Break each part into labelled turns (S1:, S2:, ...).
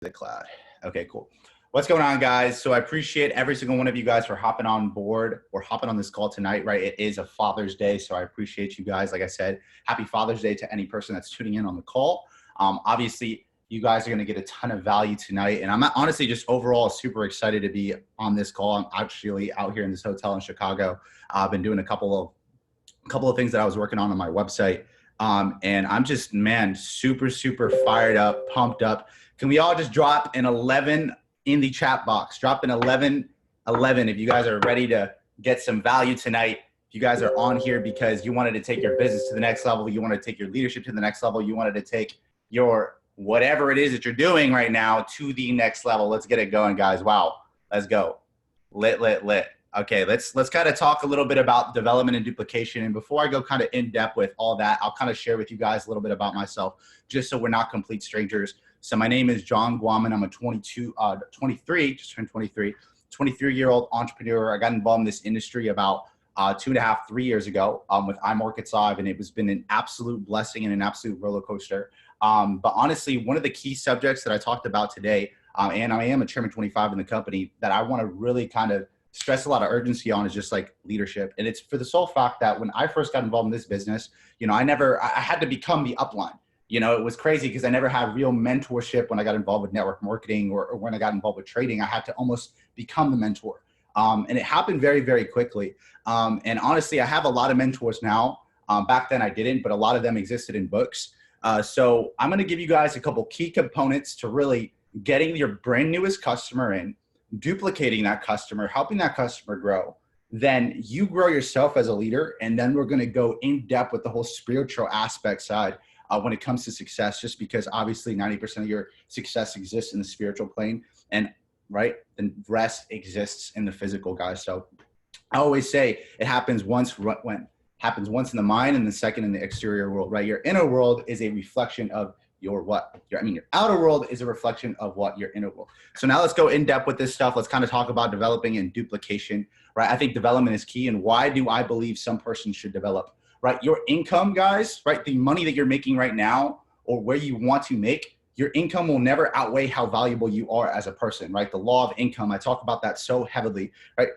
S1: the cloud. Okay, cool. What's going on, guys? So I appreciate every single one of you guys for hopping on board or hopping on this call tonight, right? It is a Father's Day, so I appreciate you guys. Like I said, happy Father's Day to any person that's tuning in on the call. Obviously, you guys are going to get a ton of value tonight, and I'm honestly just overall super excited to be on this call. I'm actually out here in this hotel in Chicago. I've been doing a couple of things that I was working on my website, and I'm just, man, super fired up, pumped up. Can we all just drop an 11 in the chat box? Drop an 11 if you guys are ready to get some value tonight. If you guys are on here because you wanted to take your business to the next level, you want to take your leadership to the next level, you wanted to take your whatever it is that you're doing right now to the next level. Let's get it going, guys. Wow, let's go. Lit. Okay, let's kind of talk a little bit about development and duplication. And before I go kind of in depth with all that, I'll kind of share with you guys a little bit about myself, just so we're not complete strangers. So my name is John Guaman. I'm a 23-year-old entrepreneur. I got involved in this industry about 2.5-3 years ago with iMarkets Live, and it has been an absolute blessing and an absolute roller coaster. But honestly, one of the key subjects that I talked about today, and I am a Chairman 25 in the company, that I want to really kind of stress a lot of urgency on is just like leadership. And it's for the sole fact that when I first got involved in this business, you know, I had to become the upline. You know, it was crazy because I never had real mentorship when I got involved with network marketing or when I got involved with trading. I had to almost become the mentor. And it happened very quickly. And honestly, I have a lot of mentors now. Back then I didn't, but a lot of them existed in books. So I'm going to give you guys a couple key components to really getting your brand newest customer in, duplicating that customer, helping that customer grow. Then you grow yourself as a leader. And then we're going to go in depth with the whole spiritual aspect side when it comes to success, just because obviously 90% of your success exists in the spiritual plane, and right, the rest exists in the physical, guys. So I always say it happens once in the mind, and the second in the exterior world, right? Your inner world is a reflection of your your outer world is a reflection of what your inner world. So now let's go in depth with this stuff. Let's kind of talk about developing and duplication, right? I think development is key. And why do I believe some person should develop, right? Your income, guys, right? The money that you're making right now, or where you want to make, your income will never outweigh how valuable you are as a person, right? The law of income, I talk about that so heavily, right?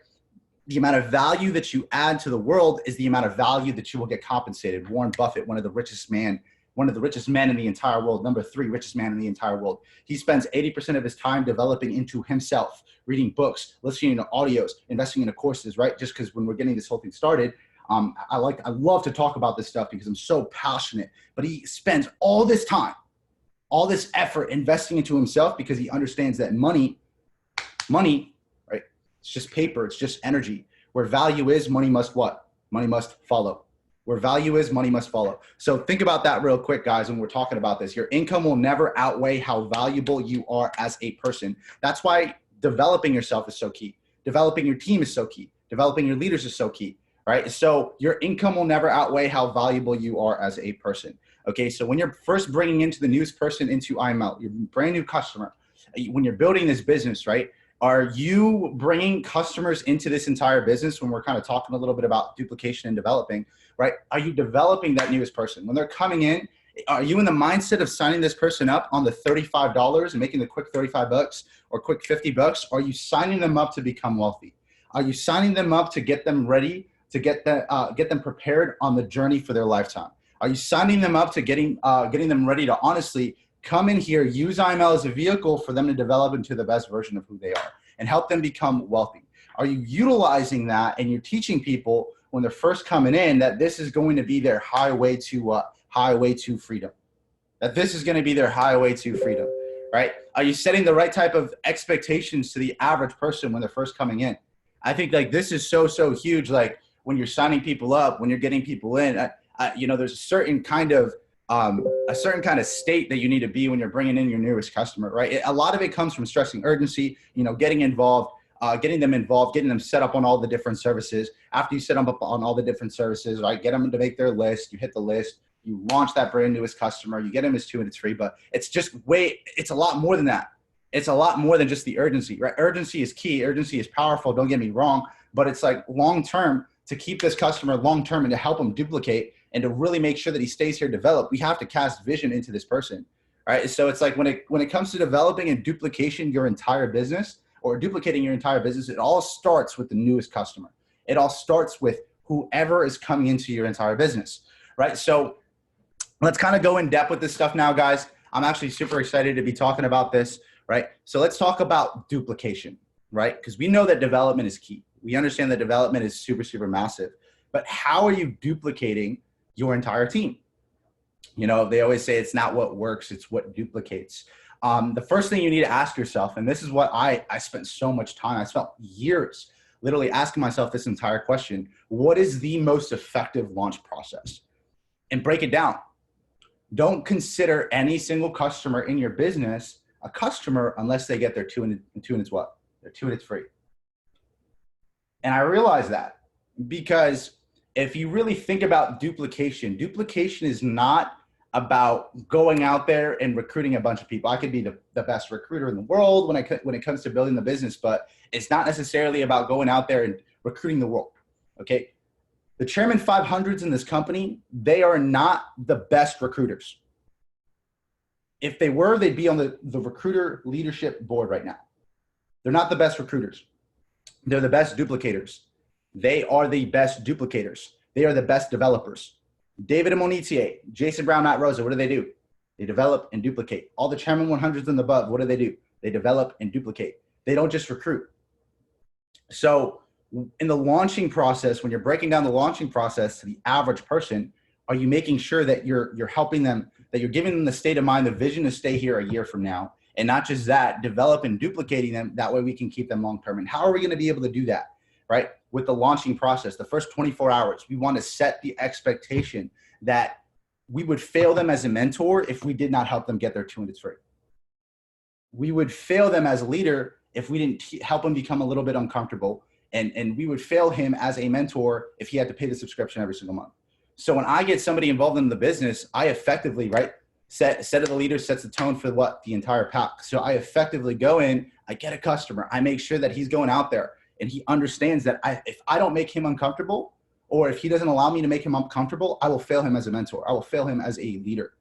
S1: The amount of value that you add to the world is the amount of value that you will get compensated. Warren Buffett, one of the richest men in the entire world, number 3 richest man in the entire world. He spends 80% of his time developing into himself, reading books, listening to audios, investing into courses, right? Just because when we're getting this whole thing started, I love to talk about this stuff because I'm so passionate, but he spends all this time, all this effort investing into himself because he understands that money, right? It's just paper. It's just energy. Where value is, money must what? Money must follow. Where value is, money must follow. So think about that real quick, guys, when we're talking about this. Your income will never outweigh how valuable you are as a person. That's why developing yourself is so key. Developing your team is so key. Developing your leaders is so key, right? So your income will never outweigh how valuable you are as a person. Okay, so when you're first bringing into the newest person into IML, your brand new customer, when you're building this business, right? Are you bringing customers into this entire business when we're kind of talking a little bit about duplication and developing, right? Are you developing that newest person? When they're coming in, are you in the mindset of signing this person up on the $35 and making the quick 35 bucks or quick 50 bucks? Or are you signing them up to become wealthy? Are you signing them up to get them ready, to get them prepared on the journey for their lifetime? Are you signing them up to getting them ready to honestly come in here, use IML as a vehicle for them to develop into the best version of who they are and help them become wealthy? Are you utilizing that and you're teaching people when they're first coming in that this is going to be their highway to freedom? That this is going to be their highway to freedom, right? Are you setting the right type of expectations to the average person when they're first coming in? I think like this is so huge. Like when you're signing people up, when you're getting people in, you know, there's a certain kind of state that you need to be when you're bringing in your newest customer, right? A lot of it comes from stressing urgency, you know, getting involved, getting them set up on all the different services. After you set them up on all the different services, right? Get them to make their list. You hit the list, you launch that brand newest customer, you get them as 2 and it's free, but it's a lot more than that. It's a lot more than just the urgency, right? Urgency is key. Urgency is powerful. Don't get me wrong, but it's like long-term to keep this customer long-term and to help him duplicate and to really make sure that he stays here developed. We have to cast vision into this person, right? So it's like when it comes to developing and duplication your entire business or duplicating your entire business, it all starts with the newest customer. It all starts with whoever is coming into your entire business, right? So let's kind of go in depth with this stuff now, guys. I'm actually super excited to be talking about this, right? So let's talk about duplication, right? Because we know that development is key. We understand that development is super, super massive. But how are you duplicating your entire team? You know, they always say it's not what works, it's what duplicates. The first thing you need to ask yourself, and this is what I spent so much time, I spent years literally asking myself this entire question: what is the most effective launch process? And break it down. Don't consider any single customer in your business a customer unless they get their 2 units what? Their 2 units free. And I realized that because if you really think about duplication, duplication is not about going out there and recruiting a bunch of people. I could be the best recruiter in the world when it comes to building the business, but it's not necessarily about going out there and recruiting the world, okay? The Chairman 500s in this company, they are not the best recruiters. If they were, they'd be on the recruiter leadership board right now. They're not the best recruiters. They're the best duplicators. They are the best duplicators. They are the best developers. David and Monetier, Jason Brown, Matt Rosa, what do? They develop and duplicate. All the Chairman 100s and above, what do? They develop and duplicate. They don't just recruit. So in the launching process, when you're breaking down the launching process to the average person, are you making sure that you're helping them, that you're giving them the state of mind, the vision to stay here a year from now? And not just that, develop and duplicating them. That way we can keep them long-term. And how are we going to be able to do that, right? With the launching process, the first 24 hours, we want to set the expectation that we would fail them as a mentor if we did not help them get their 2 units free. We would fail them as a leader if we didn't help them become a little bit uncomfortable. And we would fail him as a mentor if he had to pay the subscription every single month. So when I get somebody involved in the business, I effectively, right, set of the leader sets the tone for what? The entire pack. So I effectively go in, I get a customer, I make sure that he's going out there and he understands that if I don't make him uncomfortable, or if he doesn't allow me to make him uncomfortable, I will fail him as a mentor. I will fail him as a leader.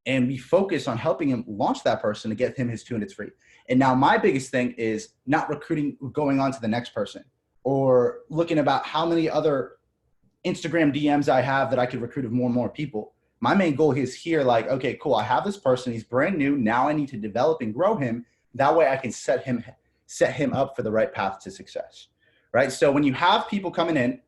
S1: And we focus on helping him launch that person to get him his 2 units free. And now my biggest thing is not recruiting, going on to the next person, or looking about how many other Instagram DMs I have that I could recruit of more and more people. My main goal is here, like, okay, cool, I have this person, he's brand new, now I need to develop and grow him. That way I can set him up for the right path to success, right? So when you have people coming in,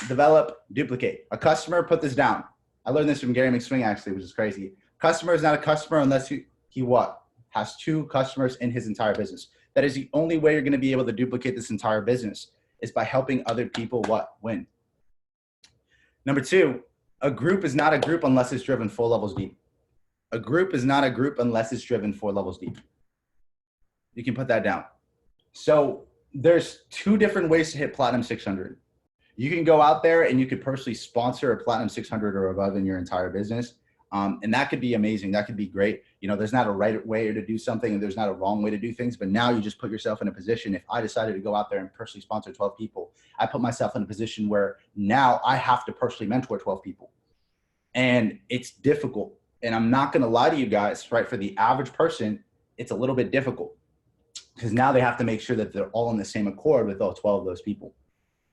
S1: develop, duplicate. A customer, put this down. I learned this from Gary McSwing, actually, which is crazy. Customer is not a customer unless he what? Has 2 customers in his entire business. That is the only way you're going to be able to duplicate this entire business, is by helping other people what? Win. Number 2, a group is not a group unless it's driven 4 levels deep. A group is not a group unless it's driven 4 levels deep. You can put that down. So there's 2 different ways to hit Platinum 600. You can go out there and you could personally sponsor a Platinum 600 or above in your entire business. And that could be amazing. That could be great. You know, there's not a right way to do something and there's not a wrong way to do things, but now you just put yourself in a position. If I decided to go out there and personally sponsor 12 people, I put myself in a position where now I have to personally mentor 12 people. And it's difficult. And I'm not going to lie to you guys, right? For the average person, it's a little bit difficult because now they have to make sure that they're all in the same accord with all 12 of those people.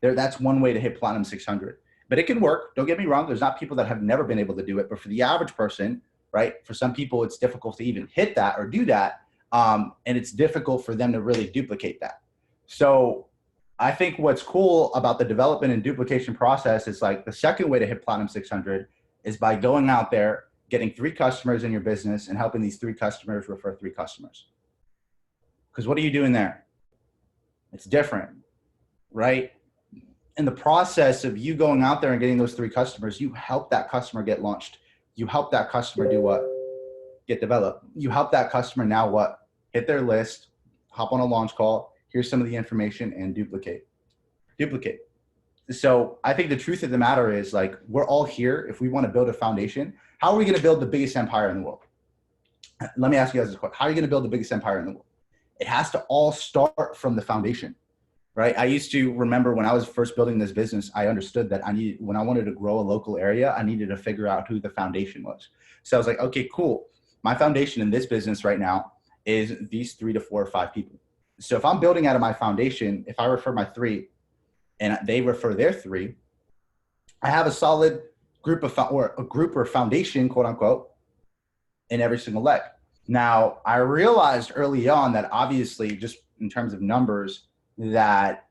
S1: That's one way to hit Platinum 600. But it can work. Don't get me wrong. There's not people that have never been able to do it. But for the average person, right, for some people, it's difficult to even hit that or do that. And it's difficult for them to really duplicate that. So I think what's cool about the development and duplication process is like the second way to hit Platinum 600 is by going out there, getting 3 customers in your business and helping these 3 customers refer 3 customers. Because what are you doing there? It's different, right? In the process of you going out there and getting those 3 customers, you help that customer get launched. You help that customer do what? Get developed. You help that customer now what? Hit their list, hop on a launch call, here's some of the information, and duplicate. Duplicate. So I think the truth of the matter is, like, we're all here if we want to build a foundation. How are we going to build the biggest empire in the world? Let me ask you guys this question. How are you going to build the biggest empire in the world? It has to all start from the foundation. Right? I used to remember when I was first building this business, I understood that when I wanted to grow a local area, I needed to figure out who the foundation was. So I was like, okay, cool. My foundation in this business right now is these 3 to 4 or 5 people. So if I'm building out of my foundation, if I refer my 3 and they refer their 3, I have a solid group of or foundation, quote unquote, in every single leg. Now, I realized early on that obviously, just in terms of numbers, that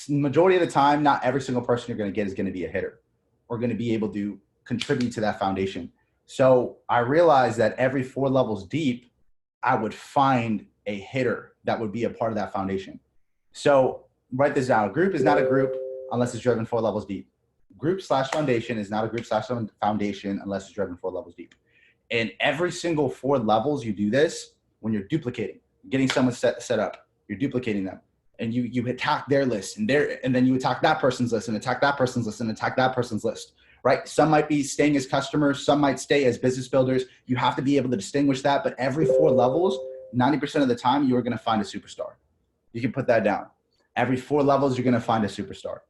S1: majority of the time, not every single person you're going to get is going to be a hitter or going to be able to contribute to that foundation. So I realized that every 4 levels deep, I would find a hitter that would be a part of that foundation. So write this down. A group is not a group unless it's driven 4 levels deep. Group / foundation is not a group / foundation unless it's driven 4 levels deep. And every single 4 levels you do this when you're duplicating, getting someone set up, you're duplicating them. And you attack their list and then you attack that person's list and attack that person's list and attack that person's list, right? Some might be staying as customers, some might stay as business builders. You have to be able to distinguish that, but every 4 levels, 90% of the time, you're gonna find a superstar. You can put that down. Every 4 levels, you're gonna find a superstar.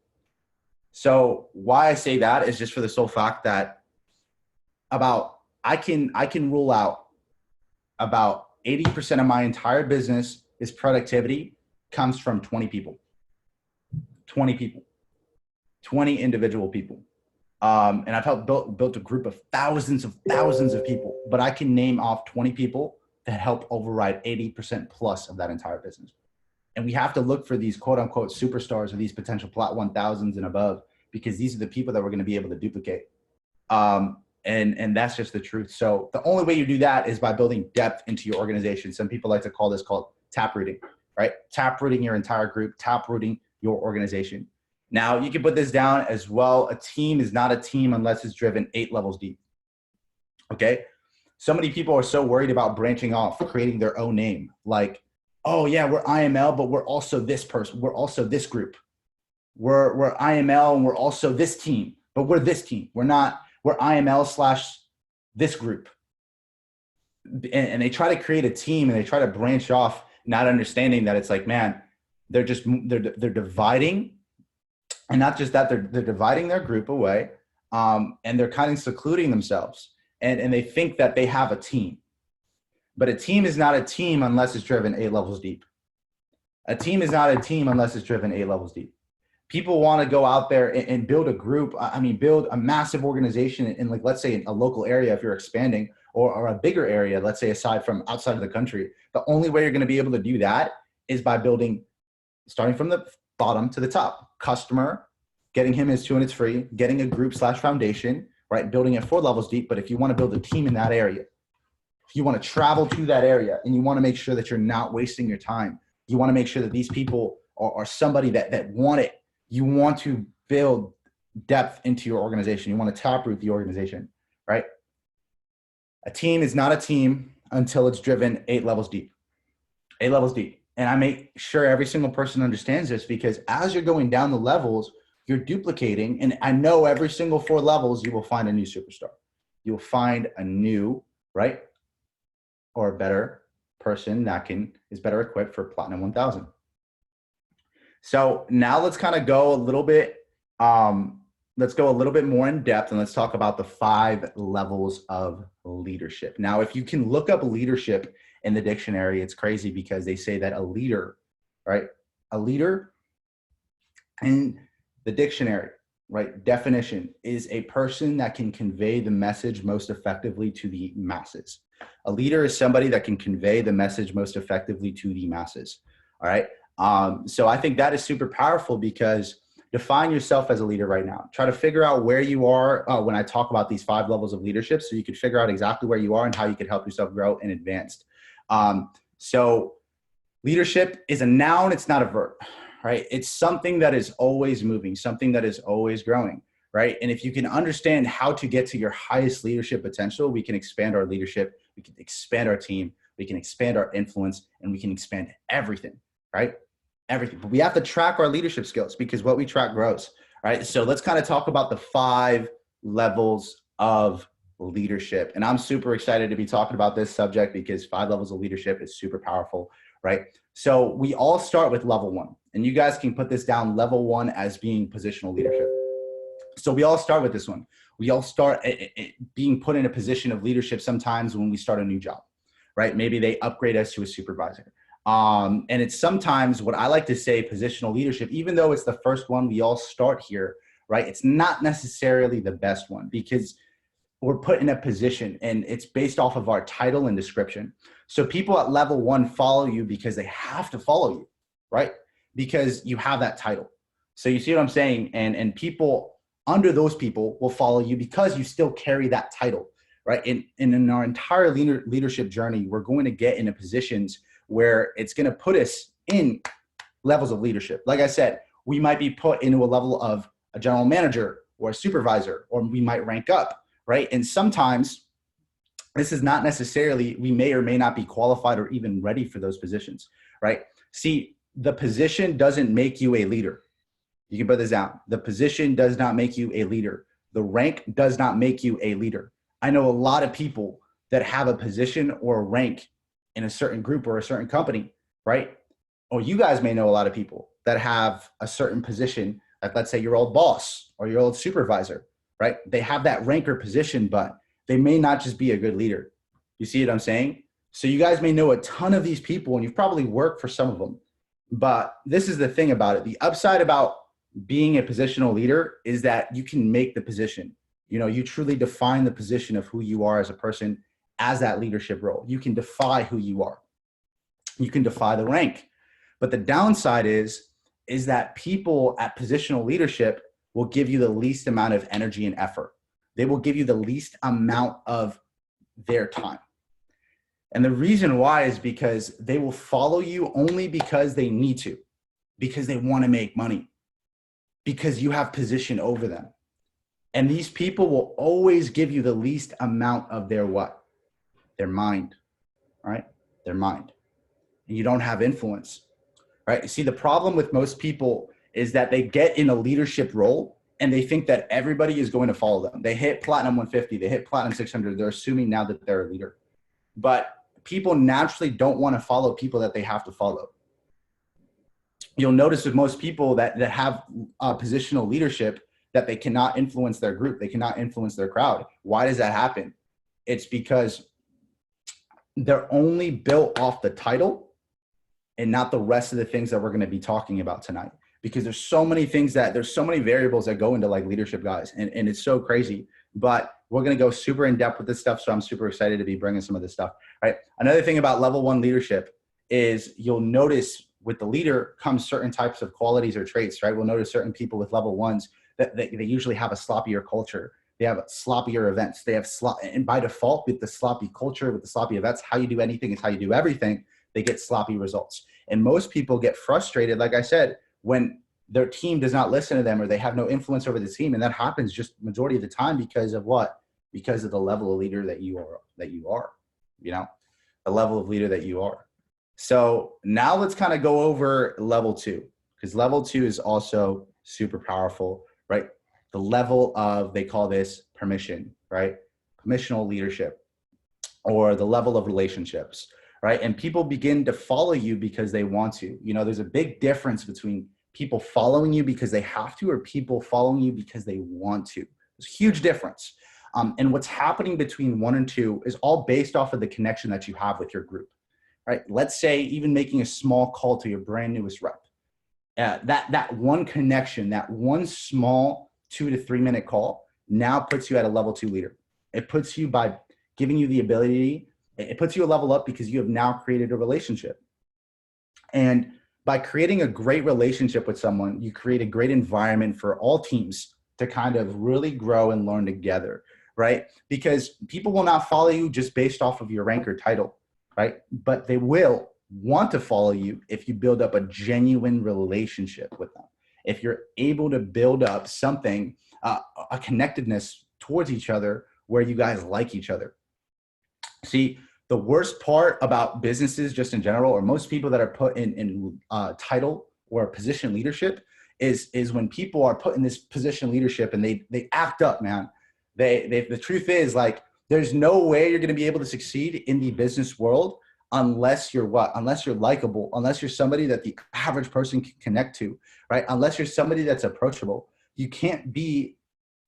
S1: So why I say that is just for the sole fact that I can rule out about 80% of my entire business is productivity comes from 20 people, 20 individual people. And I've helped built a group of thousands of people, but I can name off 20 people that help override 80% plus of that entire business. And we have to look for these quote unquote superstars or these potential Plat 1000s and above, because these are the people that we're going to be able to duplicate. And that's just the truth. So the only way you do that is by building depth into your organization. Some people like to call this called taprooting, right? Taprooting your entire group, taprooting your organization. Now you can put this down as well. A team is not a team unless it's driven 8 levels deep. Okay. So many people are so worried about branching off, creating their own name. Like, oh yeah, we're IML, but we're also this person. We're also this group. We're IML and we're also this team, but we're this team. We're IML / this group. And they try to create a team and they try to branch off, not understanding that it's like, man, they're dividing. And not just that, they're dividing their group away, and they're kind of secluding themselves. And they think that they have a team. But a team is not a team unless it's driven 8 levels deep. A team is not a team unless it's driven 8 levels deep. People want to go out there and build a group. I mean, build a massive organization in, like, let's say a local area if you're expanding, or a bigger area, let's say outside of the country. The only way you're going to be able to do that is by starting from the bottom to the top. Customer, getting him his 2 and it's free, getting a group / foundation, right? Building it 4 levels deep. But if you want to build a team in that area, if you want to travel to that area and you want to make sure that you're not wasting your time, you want to make sure that these people are somebody that want it. You want to build depth into your organization. You want to taproot the organization, right? A team is not a team until it's driven 8 levels deep. 8 levels deep. And I make sure every single person understands this, because as you're going down the levels, you're duplicating. And I know every single 4 levels, you will find a new superstar. You'll find a new, right? Or a better person that is better equipped for Platinum 1000. So now let's kind of go a little bit, let's go a little bit more in depth, and let's talk about the 5 levels of leadership. Now, if you can look up leadership in the dictionary, it's crazy because they say that a leader, right? A leader in the dictionary, right? Definition is a person that can convey the message most effectively to the masses. A leader is somebody that can convey the message most effectively to the masses. All right. So I think that is super powerful, because define yourself as a leader right now. Try to figure out where you are when I talk about these 5 levels of leadership, so you can figure out exactly where you are and how you can help yourself grow and advance. So leadership is a noun. It's not a verb, right? It's something that is always moving, something that is always growing, right? And if you can understand how to get to your highest leadership potential, we can expand our leadership, we can expand our team, we can expand our influence, and we can expand everything, right? Everything. But we have to track our leadership skills, because what we track grows, right? So let's kind of talk about the 5 levels of leadership. And I'm super excited to be talking about this subject, because 5 levels of leadership is super powerful, right? So we all start with level 1, and you guys can put this down, level 1, as being positional leadership. So we all start with this one. we all start being put in a position of leadership sometimes when we start a new job, right? Maybe they upgrade us to a supervisor. And it's sometimes what I like to say, positional leadership, even though it's the first one we all start here, right? It's not necessarily the best one because we're put in a position and it's based off of our title and description. So people at level 1 follow you because they have to follow you, right? Because you have that title. So you see what I'm saying? And people under those people will follow you because you still carry that title, right? And in our entire leadership journey, we're going to get into positions where it's going to put us in levels of leadership. Like I said, we might be put into a level of a general manager or a supervisor, or we might rank up, right? And sometimes this is not necessarily, we may or may not be qualified or even ready for those positions, right? See, the position doesn't make you a leader. You can put this down. The position does not make you a leader. The rank does not make you a leader. I know a lot of people that have a position or a rank in a certain group or a certain company, right? Or you guys may know a lot of people that have a certain position, like let's say your old boss or your old supervisor, right? They have that rank or position, but they may not just be a good leader. You see what I'm saying? So you guys may know a ton of these people and you've probably worked for some of them, but this is the thing about it. The upside about being a positional leader is that you can make the position. You know, you truly define the position of who you are as a person as that leadership role. You can define who you are. You can define the rank. But the downside is that people at positional leadership will give you the least amount of energy and effort. They will give you the least amount of their time. And the reason why is because they will follow you only because they need to, because they want to make money, because you have position over them. And these people will always give you the least amount of their what? Their mind, right? Their mind. And you don't have influence, right? You see, the problem with most people is that they get in a leadership role and they think that everybody is going to follow them. They hit platinum 150, they hit platinum 600. They're assuming now that they're a leader. But people naturally don't want to follow people that they have to follow. You'll notice with most people that have positional leadership that they cannot influence their group. They cannot influence their crowd. Why does that happen? It's because they're only built off the title and not the rest of the things that we're going to be talking about tonight. Because there's so many things there's so many variables that go into like leadership, guys. And it's so crazy, but we're going to go super in depth with this stuff. So I'm super excited to be bringing some of this stuff. All right. Another thing about level 1 leadership is you'll notice with the leader comes certain types of qualities or traits, right? We'll notice certain people with level 1s that they usually have a sloppier culture. They have sloppier events. They have and by default with the sloppy culture, with the sloppy events, how you do anything is how you do everything. They get sloppy results. And most people get frustrated, like I said, when their team does not listen to them or they have no influence over the team. And that happens just majority of the time because of what? Because of the level of leader that you are, you know, the level of leader that you are. So now let's kind of go over level 2, because level 2 is also super powerful, right? The level of, they call this permission, right? Permissional leadership, or the level of relationships, right? And people begin to follow you because they want to. You know, there's a big difference between people following you because they have to or people following you because they want to. There's a huge difference. And what's happening between 1 and 2 is all based off of the connection that you have with your group, right? Let's say even making a small call to your brand newest rep. That one connection, that one small 2 to 3 minute call now puts you at a level 2 leader. It puts you by giving you the ability, it puts you a level up because you have now created a relationship. And by creating a great relationship with someone, you create a great environment for all teams to kind of really grow and learn together, right? Because people will not follow you just based off of your rank or title, right? But they will want to follow you if you build up a genuine relationship with them. If you're able to build up something, a connectedness towards each other where you guys like each other. See, the worst part about businesses just in general, or most people that are put in title or position leadership is when people are put in this position leadership and they act up, man. The truth is, like, there's no way you're going to be able to succeed in the business world unless you're what? Unless you're likable, unless you're somebody that the average person can connect to, right? Unless you're somebody that's approachable. You can't be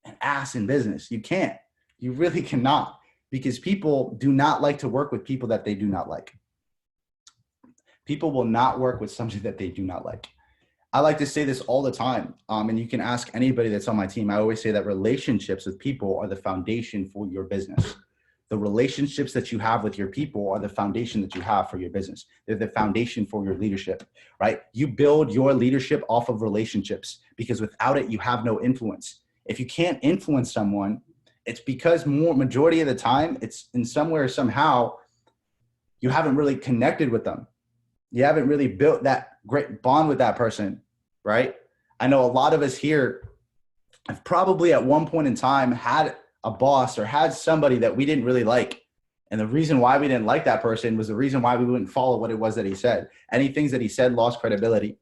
S1: an ass in business. You can't. You really cannot, because people do not like to work with people that they do not like. People will not work with somebody that they do not like. I like to say this all the time, and you can ask anybody that's on my team. I always say that relationships with people are the foundation for your business. The relationships that you have with your people are the foundation that you have for your business. They're the foundation for your leadership, right? You build your leadership off of relationships, because without it, you have no influence. If you can't influence someone, it's because majority of the time, it's in some way or somehow, you haven't really connected with them. You haven't really built that great bond with that person, right? I know a lot of us here have probably at one point in time had a boss or had somebody that we didn't really like. And the reason why we didn't like that person was the reason why we wouldn't follow what it was that he said. Any things that he said lost credibility.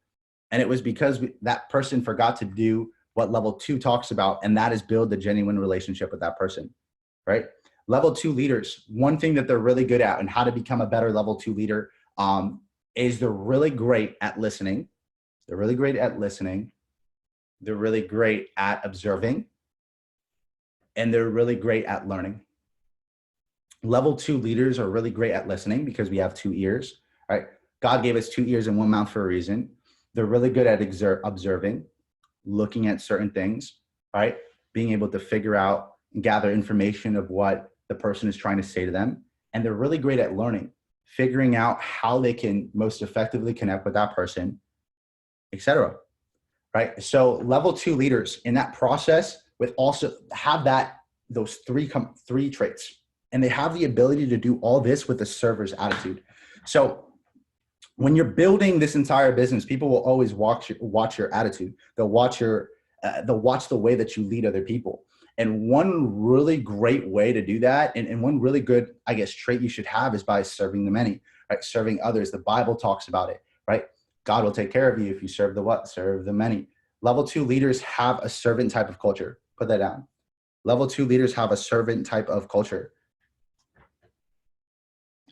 S1: And it was because that person forgot to do what level 2 talks about, and that is build a genuine relationship with that person, right? Level 2 leaders, one thing that they're really good at and how to become a better level 2 leader is they're really great at listening. They're really great at listening. They're really great at observing. And they're really great at learning. Level 2 leaders are really great at listening because we have 2 ears, right? God gave us 2 ears and 1 mouth for a reason. They're really good at observing, looking at certain things, right? Being able to figure out and gather information of what the person is trying to say to them. And they're really great at learning, figuring out how they can most effectively connect with that person, etc. Right? So level 2 leaders in that process would also have those three traits, and they have the ability to do all this with a server's attitude. So when you're building this entire business, people will always watch your attitude. They'll watch the way that you lead other people. And one really great way to do that, and one really good, I guess, trait you should have is by serving the many, right? Serving others. The Bible talks about it, right? God will take care of you if you serve the what? Serve the many. Level 2 leaders have a servant type of culture. Put that down. Level 2 leaders have a servant type of culture.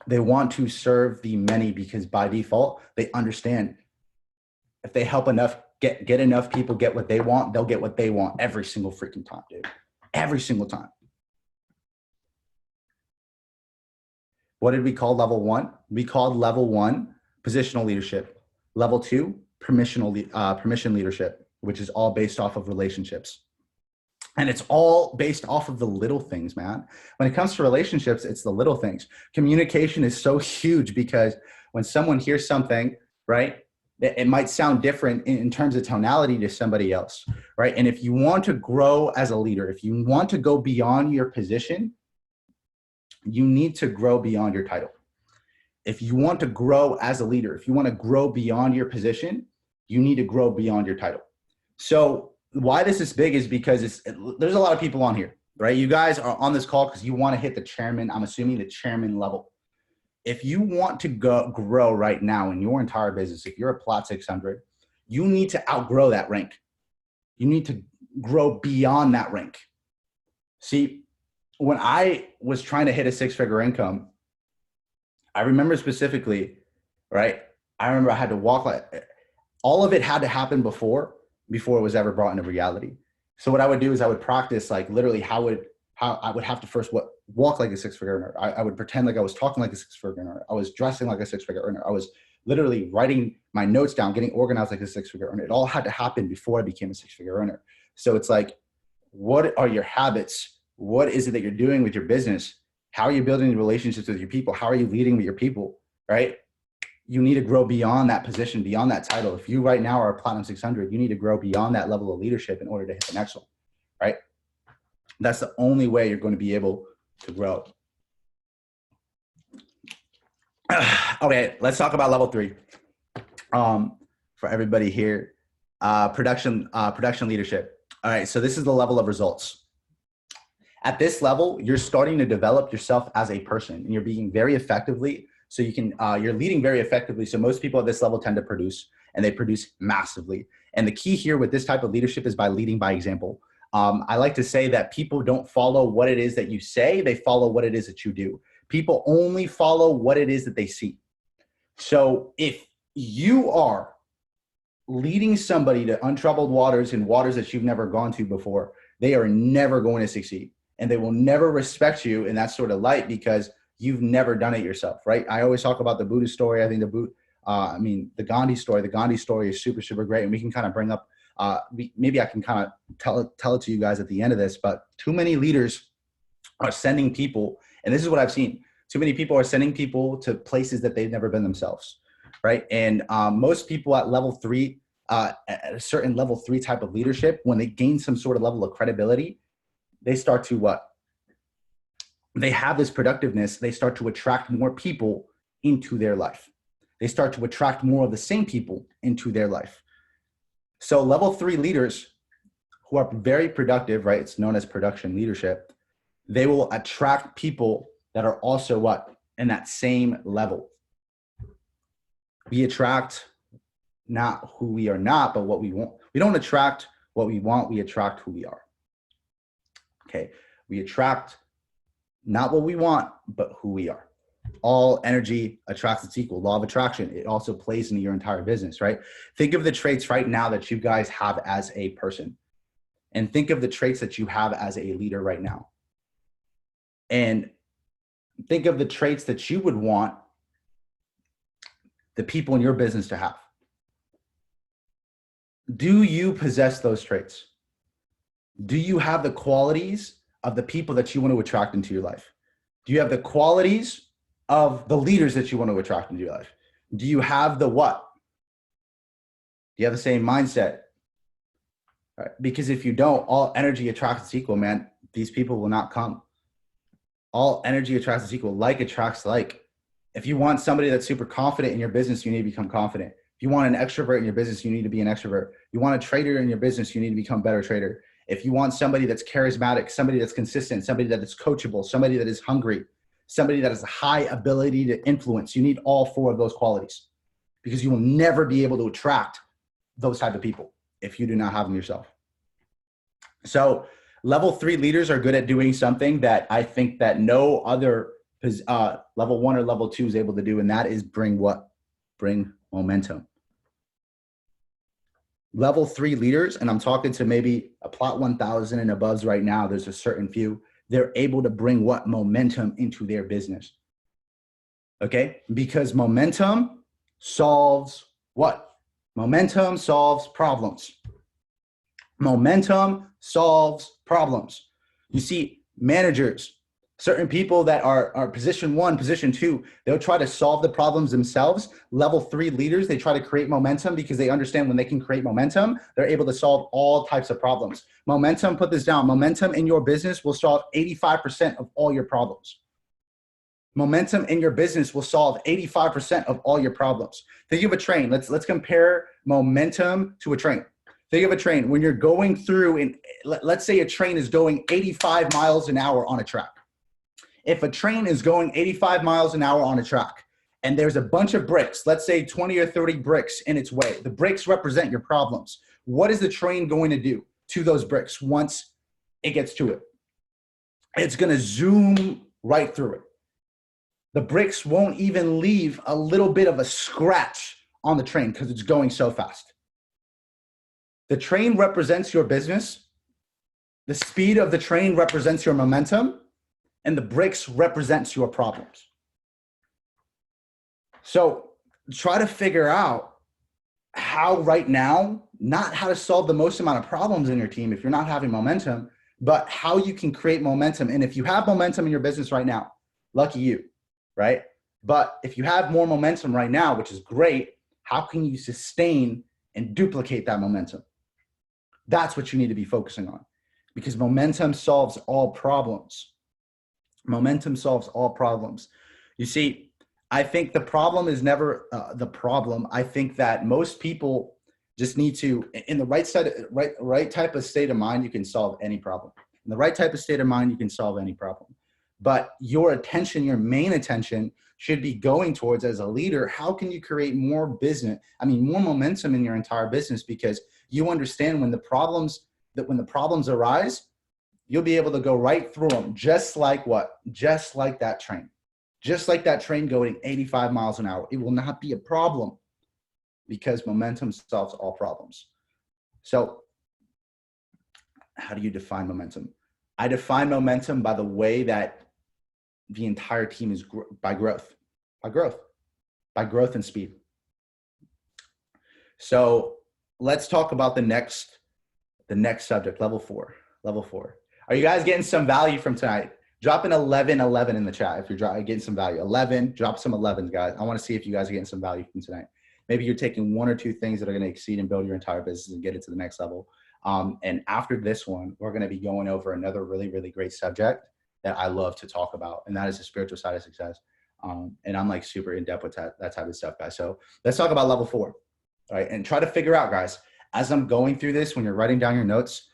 S1: They want to serve the many because by default, they understand if they help enough, get enough people get what they want, they'll get what they want every single freaking time, dude. Every single time. What did we call level 1? We called level 1 positional leadership. Level 2, permission leadership, which is all based off of relationships. And it's all based off of the little things, man. When it comes to relationships, it's the little things. Communication is so huge because when someone hears something, right, it might sound different in terms of tonality to somebody else, right? And if you want to grow as a leader, if you want to go beyond your position, you need to grow beyond your title. If you want to grow as a leader, if you want to grow beyond your position, you need to grow beyond your title. So why this is big is because there's a lot of people on here, right? You guys are on this call because you want to hit the chairman, I'm assuming the chairman level. If you want to grow right now in your entire business, if you're a Plat 600, you need to outgrow that rank. You need to grow beyond that rank. See, when I was trying to hit a 6-figure income, I remember specifically, right? I remember I had to walk all of it had to happen before it was ever brought into reality. So what I would do is I would practice like literally how I would have to first walk like a 6-figure earner. I would pretend like I was talking like a 6-figure earner. I was dressing like a 6-figure earner. I was literally writing my notes down, getting organized like a 6-figure earner. It all had to happen before I became a 6-figure earner. So it's like, what are your habits? What is it that you're doing with your business? How are you building relationships with your people? How are you leading with your people, right? You need to grow beyond that position, beyond that title. If you right now are a Platinum 600, you need to grow beyond that level of leadership in order to hit the next one, right? That's the only way you're going to be able to grow. Okay, let's talk about level 3. For everybody here, production leadership. All right, so this is the level of results. At this level, you're starting to develop yourself as a person, and you're being very effectively. So you can, you're leading very effectively. So most people at this level tend to produce, and they produce massively. And the key here with this type of leadership is by leading by example. I like to say that people don't follow what it is that you say, they follow what it is that you do. People only follow what it is that they see. So if you are leading somebody to untroubled waters and waters that you've never gone to before, they are never going to succeed, and they will never respect you in that sort of light because you've never done it yourself, right? I always talk about the Buddha story. I think the Gandhi story. The Gandhi story is super, super great, and we can kind of bring up. Maybe I can kind of tell it to you guys at the end of this. But too many leaders are sending people, and this is what I've seen. Too many people are sending people to places that they've never been themselves, right? And most people at level 3, at a certain level 3 type of leadership, when they gain some sort of level of credibility, they start to what? They have this productiveness. They start to attract more people into their life. They start to attract more of the same people into their life. So level 3 leaders who are very productive, right? It's known as production leadership. They will attract people that are also what? In that same level. We attract not who we are not, but what we want. We don't attract what we want. We attract who we are. Okay. We attract not what we want, but who we are. All energy attracts its equal. Law of attraction. It also plays into your entire business, right? Think of the traits right now that you guys have as a person, and think of the traits that you have as a leader right now. And think of the traits that you would want the people in your business to have. Do you possess those traits? Do you have the qualities of the people that you want to attract into your life? Do you have the qualities of the leaders that you want to attract into your life? Do you have the what? Do you have the same mindset? All right. Because if you don't, all energy attracts its equal, man. These people will not come. All energy attracts its equal. Like attracts like. If you want somebody that's super confident in your business, you need to become confident. If you want an extrovert in your business, you need to be an extrovert. You want a trader in your business, you need to become a better trader. If you want somebody that's charismatic, somebody that's consistent, somebody that is coachable, somebody that is hungry, somebody that has a high ability to influence, you need all 4 of those qualities, because you will never be able to attract those type of people if you do not have them yourself. So level 3 leaders are good at doing something that I think that no other level 1 or level 2 is able to do, and that is bring what? Bring momentum. Level 3 leaders, and I'm talking to maybe a plot 1000 and above right now, there's a certain few, they're able to bring what? Momentum into their business. Okay? Because momentum solves what? Momentum solves problems. Momentum solves problems. You see, managers, certain people that are position 1, position 2, they'll try to solve the problems themselves. Level 3 leaders, they try to create momentum because they understand when they can create momentum, they're able to solve all types of problems. Momentum, put this down, momentum in your business will solve 85% of all your problems. Momentum in your business will solve 85% of all your problems. Think of a train. Let's compare momentum to a train. Think of a train. When you're going through, and let's say a train is going 85 miles an hour on a track. If a train is going 85 miles an hour on a track and there's a bunch of bricks, let's say 20 or 30 bricks in its way, the bricks represent your problems. What is the train going to do to those bricks once it gets to it? It's going to zoom right through it. The bricks won't even leave a little bit of a scratch on the train because it's going so fast. The train represents your business. The speed of the train represents your momentum. And the bricks represents your problems. So try to figure out how right now, not how to solve the most amount of problems in your team if you're not having momentum, but how you can create momentum. And if you have momentum in your business right now, lucky you, right? But if you have more momentum right now, which is great, how can you sustain and duplicate that momentum? That's what you need to be focusing on, because momentum solves all problems. Momentum solves all problems. You see, I think the problem is never the problem. I think that most people just need to, in the right type of state of mind, you can solve any problem. In the right type of state of mind, you can solve any problem. But your attention, your main attention should be going towards, as a leader, how can you create more business? I mean, more momentum in your entire business, because you understand when the problems arise, you'll be able to go right through them, just like what? Just like that train. Just like that train going 85 miles an hour. It will not be a problem because momentum solves all problems. So how do you define momentum? I define momentum by the way that the entire team is by growth and speed. So let's talk about the next subject, level four. Are you guys getting some value from tonight? Drop an 11 in the chat if you're getting some value. 11, drop some 11s, guys. I want to see if you guys are getting some value from tonight. Maybe you're taking one or two things that are going to exceed and build your entire business and get it to the next level. And after this one, we're going to be going over another really, really great subject that I love to talk about, and that is the spiritual side of success. And I'm like super in depth with that type of stuff, guys. So let's talk about level 4, all right? And try to figure out, guys, as I'm going through this, when you're writing down your notes,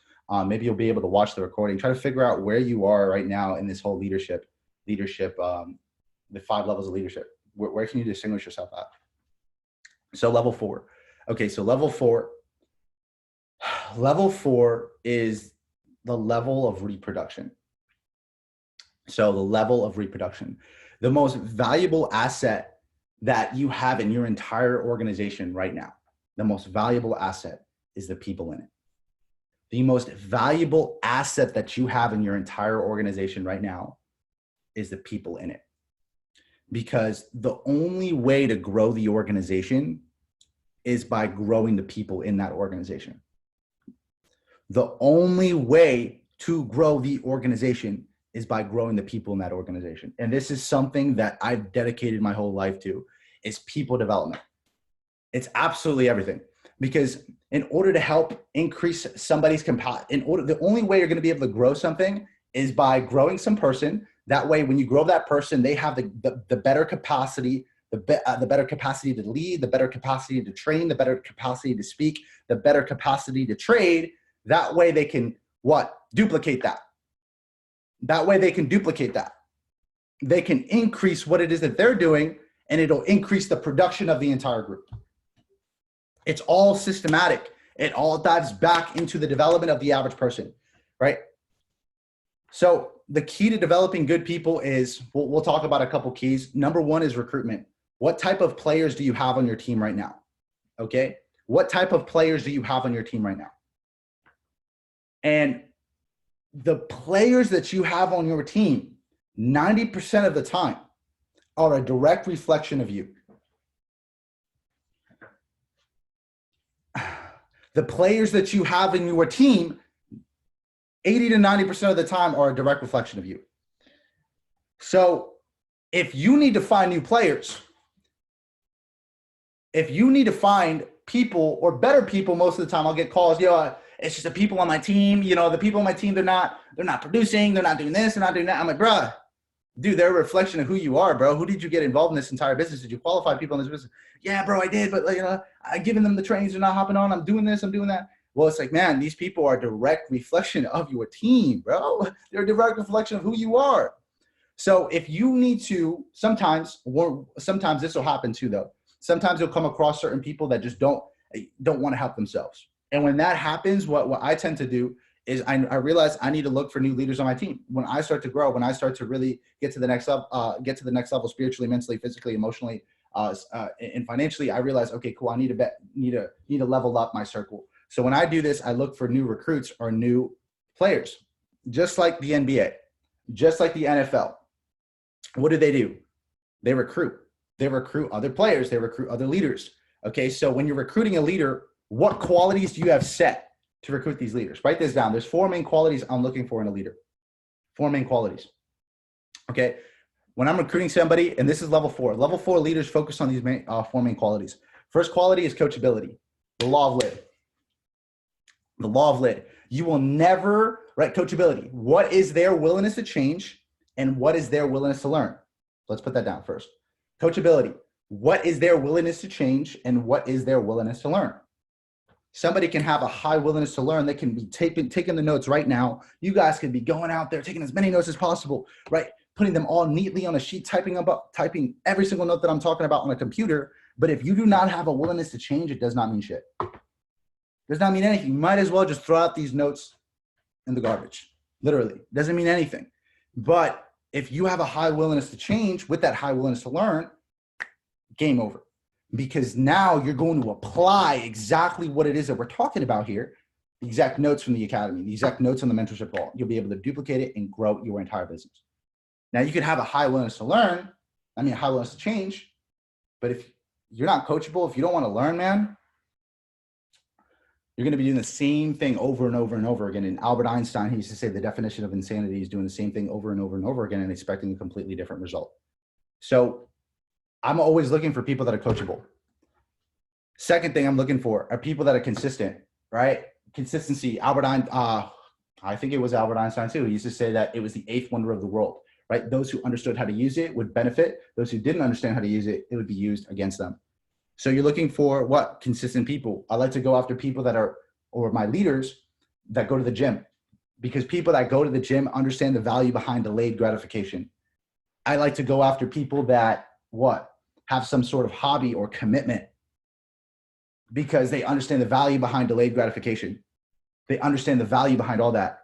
S1: maybe you'll be able to watch the recording. Try to figure out where you are right now in this whole leadership, the 5 levels of leadership. Where can you distinguish yourself at? So level 4. Okay, so level 4 is the level of reproduction. So the level of reproduction, the most valuable asset that you have in your entire organization right now, the most valuable asset is the people in it. The most valuable asset that you have in your entire organization right now is the people in it. Because the only way to grow the organization is by growing the people in that organization. The only way to grow the organization is by growing the people in that organization. And this is something that I've dedicated my whole life to, is people development. It's absolutely everything. Because in order to help increase somebody's the only way you're going to be able to grow something is by growing some person. That way, when you grow that person, they have the better capacity, the better capacity to lead, the better capacity to train, the better capacity to speak, the better capacity to trade. That way they can duplicate that. That way they can duplicate that. They can increase what it is that they're doing, and it'll increase the production of the entire group. It's all systematic. It all dives back into the development of the average person, right? So the key to developing good people is, we'll talk about a couple keys. Number 1 is recruitment. What type of players do you have on your team right now? Okay. What type of players do you have on your team right now? And the players that you have on your team, 90% of the time, are a direct reflection of you. The players that you have in your team, 80 to 90% of the time, are a direct reflection of you. So if you need to find new players, if you need to find people or better people, most of the time I'll get calls, it's just the people on my team, the people on my team, they're not producing, they're not doing this, they're not doing that. I'm like, bruh, dude, they're a reflection of who you are, bro. Who did you get involved in this entire business? Did you qualify people in this business? Yeah, bro, I did, but I'm giving them the trainings, they're not hopping on, I'm doing this, I'm doing that. Well, it's like, man, these people are a direct reflection of your team, bro. They're a direct reflection of who you are. So if you need to, sometimes this will happen too, though. Sometimes you'll come across certain people that just don't want to help themselves. And when that happens, what I tend to do is I realize I need to look for new leaders on my team. When I start to grow, when I start to really get to the next level, spiritually, mentally, physically, emotionally, and financially, I realize, okay, cool, I need to level up my circle. So when I do this, I look for new recruits or new players, just like the NBA, just like the NFL. What do? They recruit. They recruit other players. They recruit other leaders. Okay, so when you're recruiting a leader, what qualities do you have set to recruit these leaders? Write this down. There's 4 main qualities I'm looking for in a leader. 4 main qualities. Okay, when I'm recruiting somebody, and this is level 4. Level 4 leaders focus on these 4 main qualities. First quality is coachability. The law of lid. The law of lid. You will never, coachability. What is their willingness to change and what is their willingness to learn? Let's put that down first. Coachability. What is their willingness to change and what is their willingness to learn? Somebody can have a high willingness to learn. They can be taking the notes right now. You guys can be going out there, taking as many notes as possible, right? Putting them all neatly on a sheet, typing every single note that I'm talking about on a computer. But if you do not have a willingness to change, it does not mean shit. Does not mean anything. You might as well just throw out these notes in the garbage. Literally. Doesn't mean anything. But if you have a high willingness to change with that high willingness to learn, game over. Because now you're going to apply exactly what it is that we're talking about here. the exact notes from the academy, the exact notes on the mentorship call. You'll be able to duplicate it and grow your entire business. Now you could have a high willingness to learn, a high willingness to change, but if you're not coachable, if you don't want to learn, man, you're going to be doing the same thing over and over and over again. And Albert Einstein, he used to say the definition of insanity is doing the same thing over and over and over again and expecting a completely different result. So I'm always looking for people that are coachable. Second thing I'm looking for are people that are consistent, right? Consistency. I think it was Albert Einstein too. He used to say that it was the eighth wonder of the world, right? Those who understood how to use it would benefit. Those who didn't understand how to use it, it would be used against them. So you're looking for what? Consistent people. I like to go after people that are, or my leaders that go to the gym, because people that go to the gym understand the value behind delayed gratification. I like to go after people that have some sort of hobby or commitment, because they understand the value behind delayed gratification. They understand the value behind all that.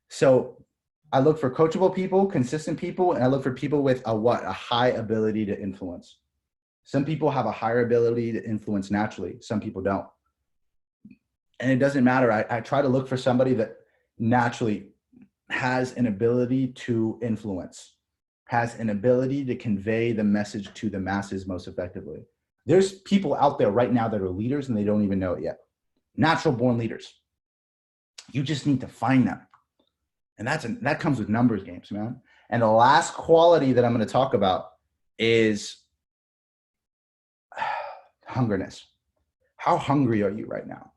S1: So I look for coachable people, consistent people, and I look for people with a high ability to influence. Some people have a higher ability to influence naturally. Some people don't. And it doesn't matter. I try to look for somebody that naturally has an ability to influence, has an ability to convey the message to the masses most effectively. There's people out there right now that are leaders and they don't even know it yet. Natural born leaders. You just need to find them. And that comes with numbers games, man. And the last quality that I'm going to talk about is hungerness. How hungry are you right now?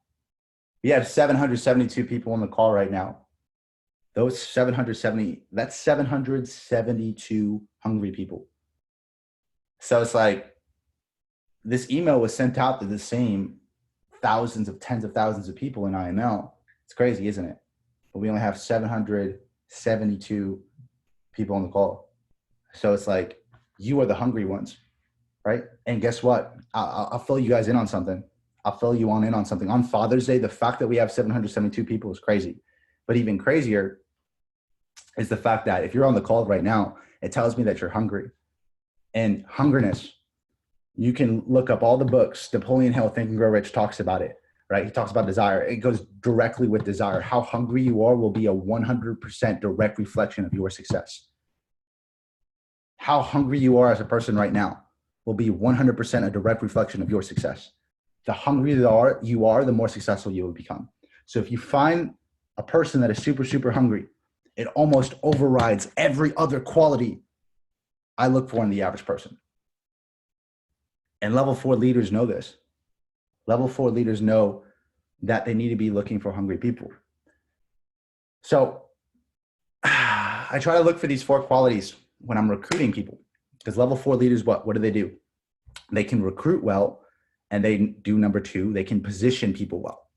S1: We have 772 people on the call right now. That's 772 hungry people. So it's like this email was sent out to the same tens of thousands of people in IML. It's crazy, isn't it? But we only have 772 people on the call. So it's like, you are the hungry ones, right? And guess what? I'll fill you guys in on something. I'll fill you in on something. On Father's Day, the fact that we have 772 people is crazy. But even crazier is the fact that if you're on the call right now, it tells me that you're hungry. And hungerness, you can look up all the books. Napoleon Hill, Think and Grow Rich, talks about it, right? He talks about desire. It goes directly with desire. How hungry you are will be a 100% direct reflection of your success. How hungry you are as a person right now will be 100% a direct reflection of your success. The hungrier you are, the more successful you will become. So if you find a person that is super, super hungry, it almost overrides every other quality I look for in the average person. And level 4 leaders know this. Level 4 leaders know that they need to be looking for hungry people. So I try to look for these 4 qualities when I'm recruiting people, because level 4 leaders, what do? They can recruit well, and they do number 2, they can position people well.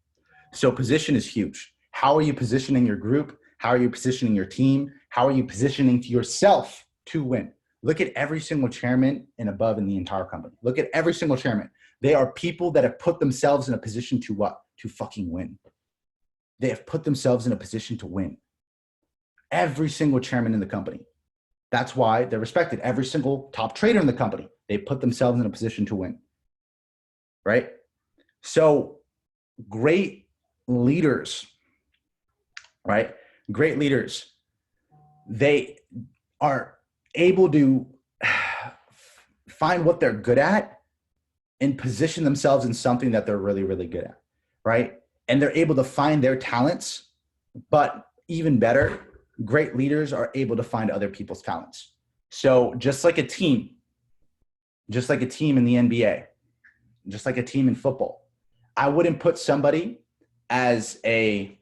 S1: So position is huge. How are you positioning your group? How are you positioning your team? How are you positioning yourself to win? Look at every single chairman and above in the entire company. Look at every single chairman. They are people that have put themselves in a position to what? To fucking win. They have put themselves in a position to win. Every single chairman in the company. That's why they're respected. Every single top trader in the company, they put themselves in a position to win. Right? So great leaders, right? Great leaders, they are able to find what they're good at and position themselves in something that they're really, really good at, right? And they're able to find their talents, but even better, great leaders are able to find other people's talents. So just like a team in the NBA, just like a team in football, I wouldn't put somebody as a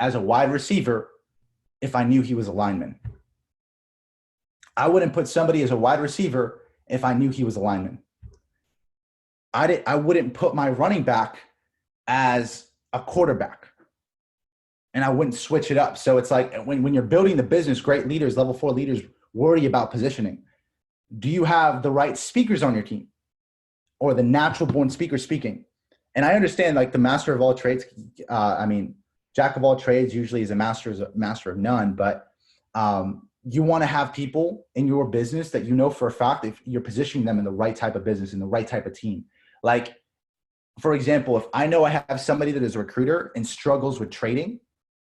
S1: wide receiver if I knew he was a lineman. I wouldn't put somebody as a wide receiver if I knew he was a lineman. I wouldn't put my running back as a quarterback, and I wouldn't switch it up. So it's like when you're building the business, great leaders, level 4 leaders worry about positioning. Do you have the right speakers on your team, or the natural born speaker speaking? And I understand, like, the master of all trades, jack of all trades usually is a master of none, but you want to have people in your business that you know for a fact if you're positioning them in the right type of business, in the right type of team. Like, for example, if I know I have somebody that is a recruiter and struggles with trading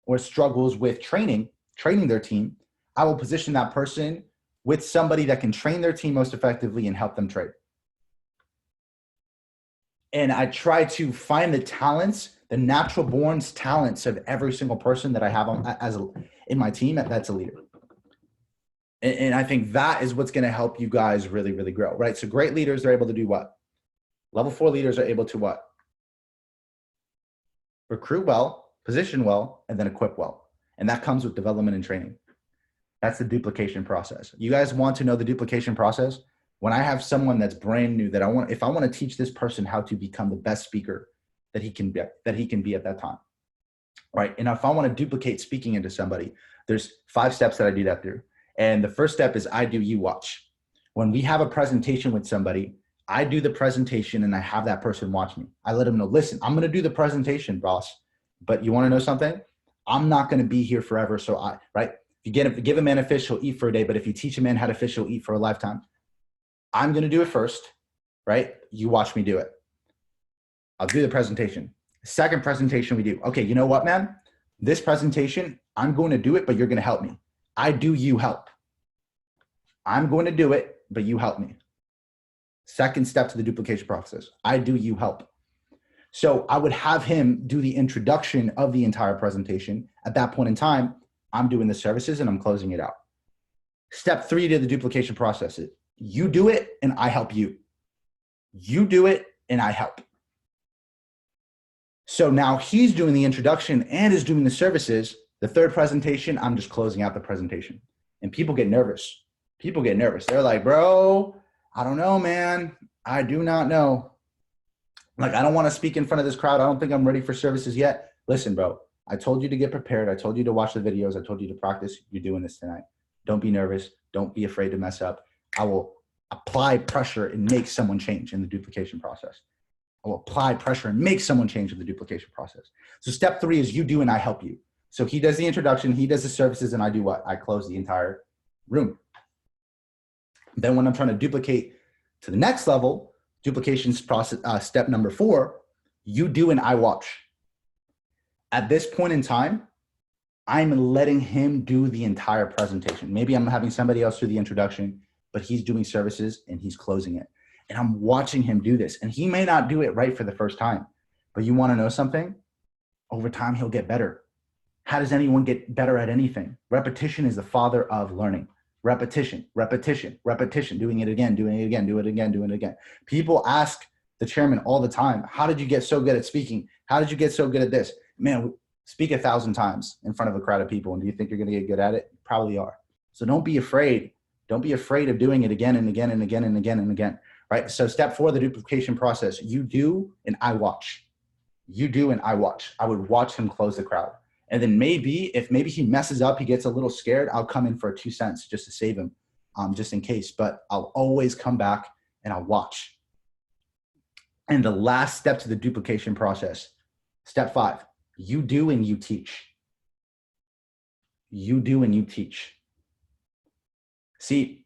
S1: or struggles with training their team, I will position that person with somebody that can train their team most effectively and help them trade. And I try to find the talents, the natural born talents of every single person that I have in my team that's a leader. And I think that is what's going to help you guys really, really grow, right? So great leaders are able to do what? Level 4 leaders are able to what? Recruit well, position well, and then equip well. And that comes with development and training. That's the duplication process. You guys want to know the duplication process? When I have someone that's brand new that if I want to teach this person how to become the best speaker that he can be at that time, right? And if I want to duplicate speaking into somebody, there's 5 steps that I do that through. And the first step is I do, you watch. When we have a presentation with somebody, I do the presentation and I have that person watch me. I let them know, listen, I'm going to do the presentation, boss, but you want to know something? I'm not going to be here forever. So right? If you give a man a fish, he'll eat for a day, but if you teach a man how to fish, he'll eat for a lifetime. I'm going to do it first, right? You watch me do it. I'll do the presentation. Second presentation we do. Okay, you know what, man? This presentation, I'm going to do it, but you're going to help me. I do, you help. I'm going to do it, but you help me. Second step to the duplication process. I do, you help. So I would have him do the introduction of the entire presentation. At that point in time, I'm doing the services and I'm closing it out. Step 3 to the duplication process is you do it and I help you. You do it and I help. So now he's doing the introduction and is doing the services. The third presentation, I'm just closing out the presentation. And people get nervous. People get nervous. They're like, bro, I don't know, man. I do not know. Like, I don't want to speak in front of this crowd. I don't think I'm ready for services yet. Listen, bro, I told you to get prepared. I told you to watch the videos. I told you to practice. You're doing this tonight. Don't be nervous. Don't be afraid to mess up. I will apply pressure and make someone change in the duplication process. I will apply pressure and make someone change in the duplication process. So step 3 is you do and I help you. So he does the introduction, he does the services, and I do what? I close the entire room. Then when I'm trying to duplicate to the next level, duplication process, step number 4, you do and I watch. At this point in time, I'm letting him do the entire presentation. Maybe I'm having somebody else do the introduction, but he's doing services and he's closing it. And I'm watching him do this. And he may not do it right for the first time, but you want to know something? Over time, he'll get better. How does anyone get better at anything? Repetition is the father of learning. Repetition, repetition, repetition, doing it again, doing it again, do it again, doing it again. People ask the chairman all the time, how did you get so good at speaking? How did you get so good at this? Man, speak 1,000 times in front of a crowd of people. And do you think you're going to get good at it? You probably are. So don't be afraid. Don't be afraid of doing it again and again and again and again and again, right? So step 4, the duplication process, you do and I watch. You do and I watch. I would watch him close the crowd. And then if maybe he messes up, he gets a little scared, I'll come in for 2 cents just to save him, just in case. But I'll always come back and I'll watch. And the last step to the duplication process, step 5, you do and you teach. You do and you teach. See,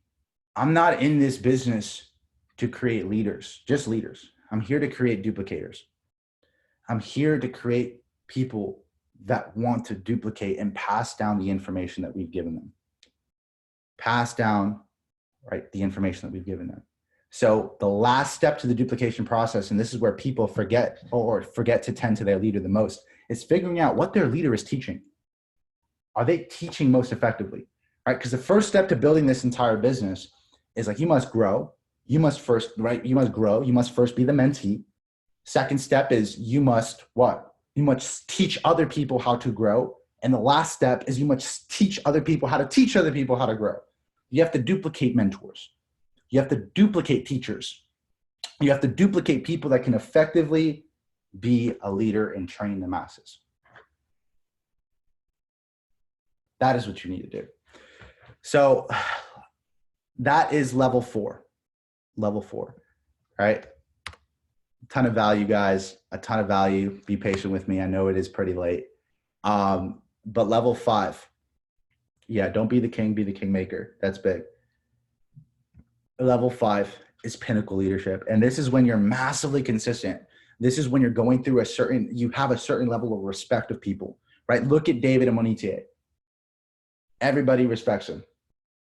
S1: I'm not in this business to create leaders, just leaders. I'm here to create duplicators. I'm here to create people that want to duplicate and pass down the information that we've given them. Pass down, right, the information that we've given them. So the last step to the duplication process, and this is where people forget to tend to their leader the most, is figuring out what their leader is teaching. Are they teaching most effectively, right? Because the first step to building this entire business is like, you must grow. You must first, right? You must grow. You must first be the mentee. Second step is you must what? You must teach other people how to grow. And the last step is you must teach other people how to teach other people how to grow. You have to duplicate mentors. You have to duplicate teachers. You have to duplicate people that can effectively be a leader and train the masses. That is what you need to do. So that is level 4. Level 4, right? A ton of value, guys, a ton of value. Be patient with me. I know it is pretty late. But level 5, yeah, don't be the king, be the kingmaker. That's big. Level 5 is pinnacle leadership. And this is when you're massively consistent. This is when you're going through you have a certain level of respect of people, right? Look at David Amonite. Everybody respects him.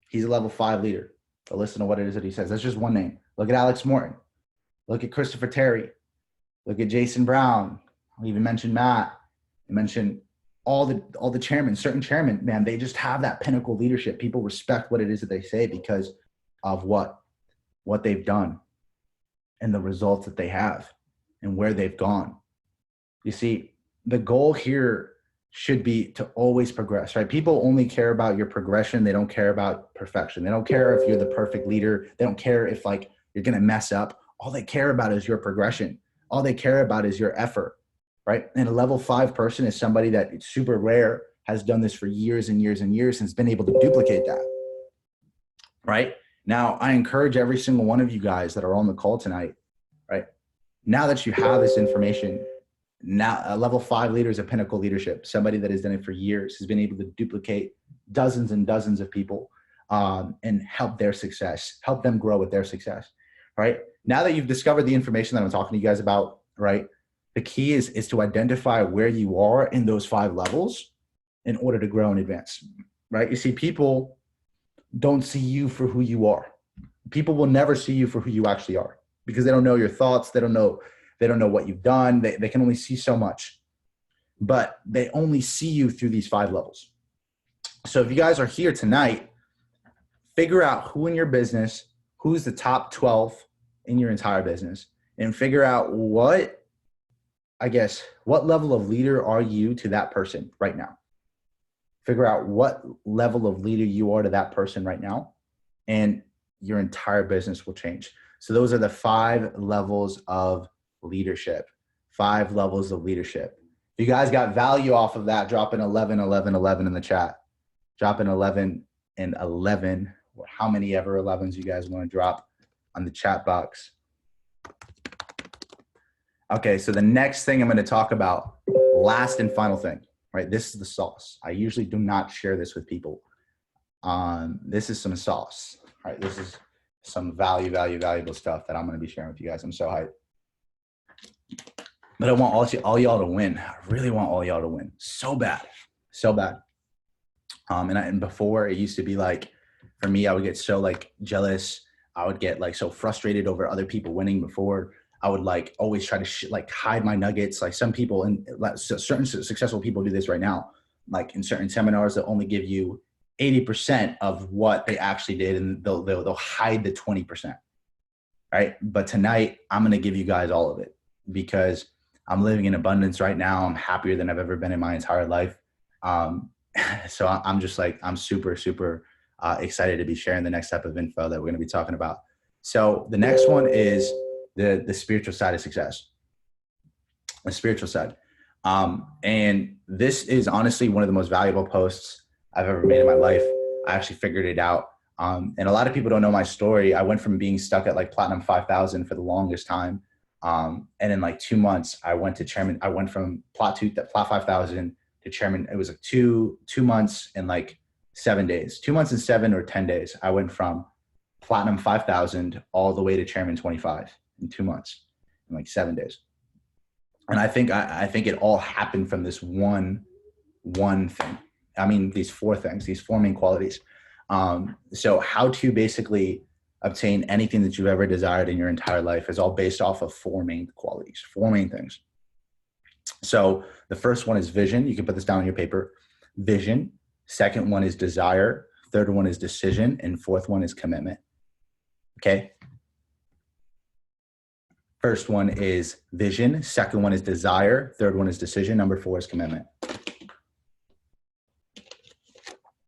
S1: He's a level 5 leader. But listen to what it is that he says. That's just one name. Look at Alex Morton. Look at Christopher Terry. Look at Jason Brown. I'll even mention Matt. I mentioned all the chairmen, certain chairmen, man, they just have that pinnacle leadership. People respect what it is that they say because of what they've done and the results that they have and where they've gone. You see, the goal here should be to always progress, right? People only care about your progression. They don't care about perfection. They don't care if you're the perfect leader. They don't care if like you're going to mess up. All they care about is your progression. All they care about is your effort, right? And a level 5 person is somebody that it's super rare, has done this for years and years and years and has been able to duplicate that, right? Now, I encourage every single one of you guys that are on the call tonight, right? Now that you have this information, now a level 5 leader is a pinnacle leadership, somebody that has done it for years, has been able to duplicate dozens and dozens of people and help their success, help them grow with their success, right? Now that you've discovered the information that I'm talking to you guys about, right? The key is to identify where you are in those 5 levels in order to grow and advance, right? You see, people don't see you for who you are. People will never see you for who you actually are because they don't know your thoughts. They don't know what you've done. They can only see so much, but they only see you through these 5 levels. So if you guys are here tonight, figure out who in your business, who's the top 12 in your entire business, and figure out what level of leader are you to that person right now. Figure out what level of leader you are to that person right now, and your entire business will change. So those are the 5 levels of leadership. 5 levels of leadership. If you guys got value off of that, drop an 11, 11, 11 in the chat. Drop an 11 and 11, or how many ever 11s you guys want to drop on the chat box. Okay, so the next thing I'm going to talk about, last and final thing, right? This is the sauce. I usually do not share this with people. This is some sauce, right? This is some valuable stuff that I'm going to be sharing with you guys. I'm so hyped. But I want all y'all to win. I really want all y'all to win. So bad. So bad. And before, it used to be like, for me, I would get so like jealous. I would get like so frustrated over other people winning. Before, I would like always try to like hide my nuggets. Like some people, and like, certain successful people do this right now. Like in certain seminars, they'll only give you 80% of what they actually did, and they'll hide the 20%. Right? But tonight, I'm going to give you guys all of it because I'm living in abundance right now. I'm happier than I've ever been in my entire life. So I'm just like, I'm super excited to be sharing the next type of info that we're going to be talking about. So the next one is the spiritual side of success, the spiritual side. And this is honestly one of the most valuable posts I've ever made in my life. I actually figured it out. And a lot of people don't know my story. I went from being stuck at like platinum 5,000 for the longest time. And in like 2 months, I went to chairman. I went from plat 5,000 to chairman. It was like two months and like 7 days, 2 months and 7 or 10 days. I went from platinum 5,000 all the way to chairman 25 in 2 months in like 7 days. And I think it all happened from this one thing. I mean, these 4 things, these 4 main qualities. So how to basically obtain anything that you've ever desired in your entire life is all based off of 4 main qualities, 4 main things. So the first one is vision. You can put this down on your paper. Vision. Second one is desire. Third one is decision. And 4th one is commitment. Okay. First one is vision. Second one is desire. Third one is decision. Number 4 is commitment.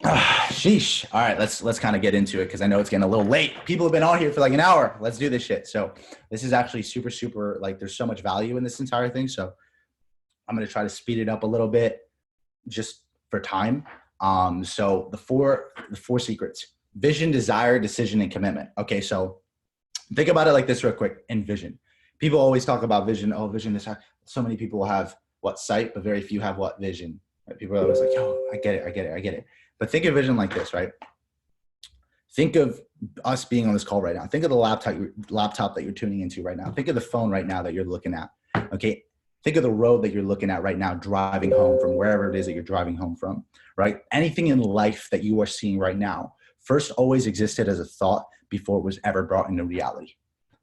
S1: Sheesh. All right, let's kind of get into it because I know it's getting a little late. People have been on here for like an hour. Let's do this shit. So this is actually super, like there's so much value in this entire thing. So I'm going to try to speed it up a little bit just for time. So the four secrets: vision, desire, decision, and commitment. Okay. So think about it like this real quick. In vision, people always talk about vision. Oh, vision. So many people have what, sight, but very few have what, vision. Right? People are always like, yo, I get it. But think of vision like this, right? Think of us being on this call right now. Think of the laptop that you're tuning into right now. Think of the phone right now that you're looking at. Okay. Think of the road that you're looking at right now, driving home from wherever it is that you're driving home from, right? Anything in life that you are seeing right now first always existed as a thought before it was ever brought into reality.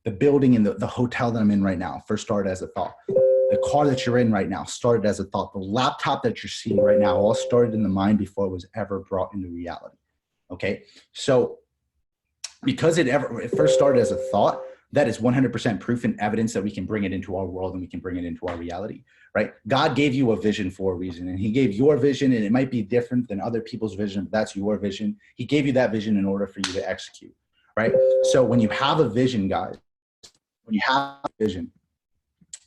S1: The building and the hotel that I'm in right now first started as a thought. The car that you're in right now started as a thought. The laptop that you're seeing right now all started in the mind before it was ever brought into reality. Okay. So because it first started as a thought, that is 100% proof and evidence that we can bring it into our world and we can bring it into our reality, right? God gave you a vision for a reason, and he gave your vision, and it might be different than other people's vision, but that's your vision. He gave you that vision in order for you to execute, right? So when you have a vision, guys, when you have a vision,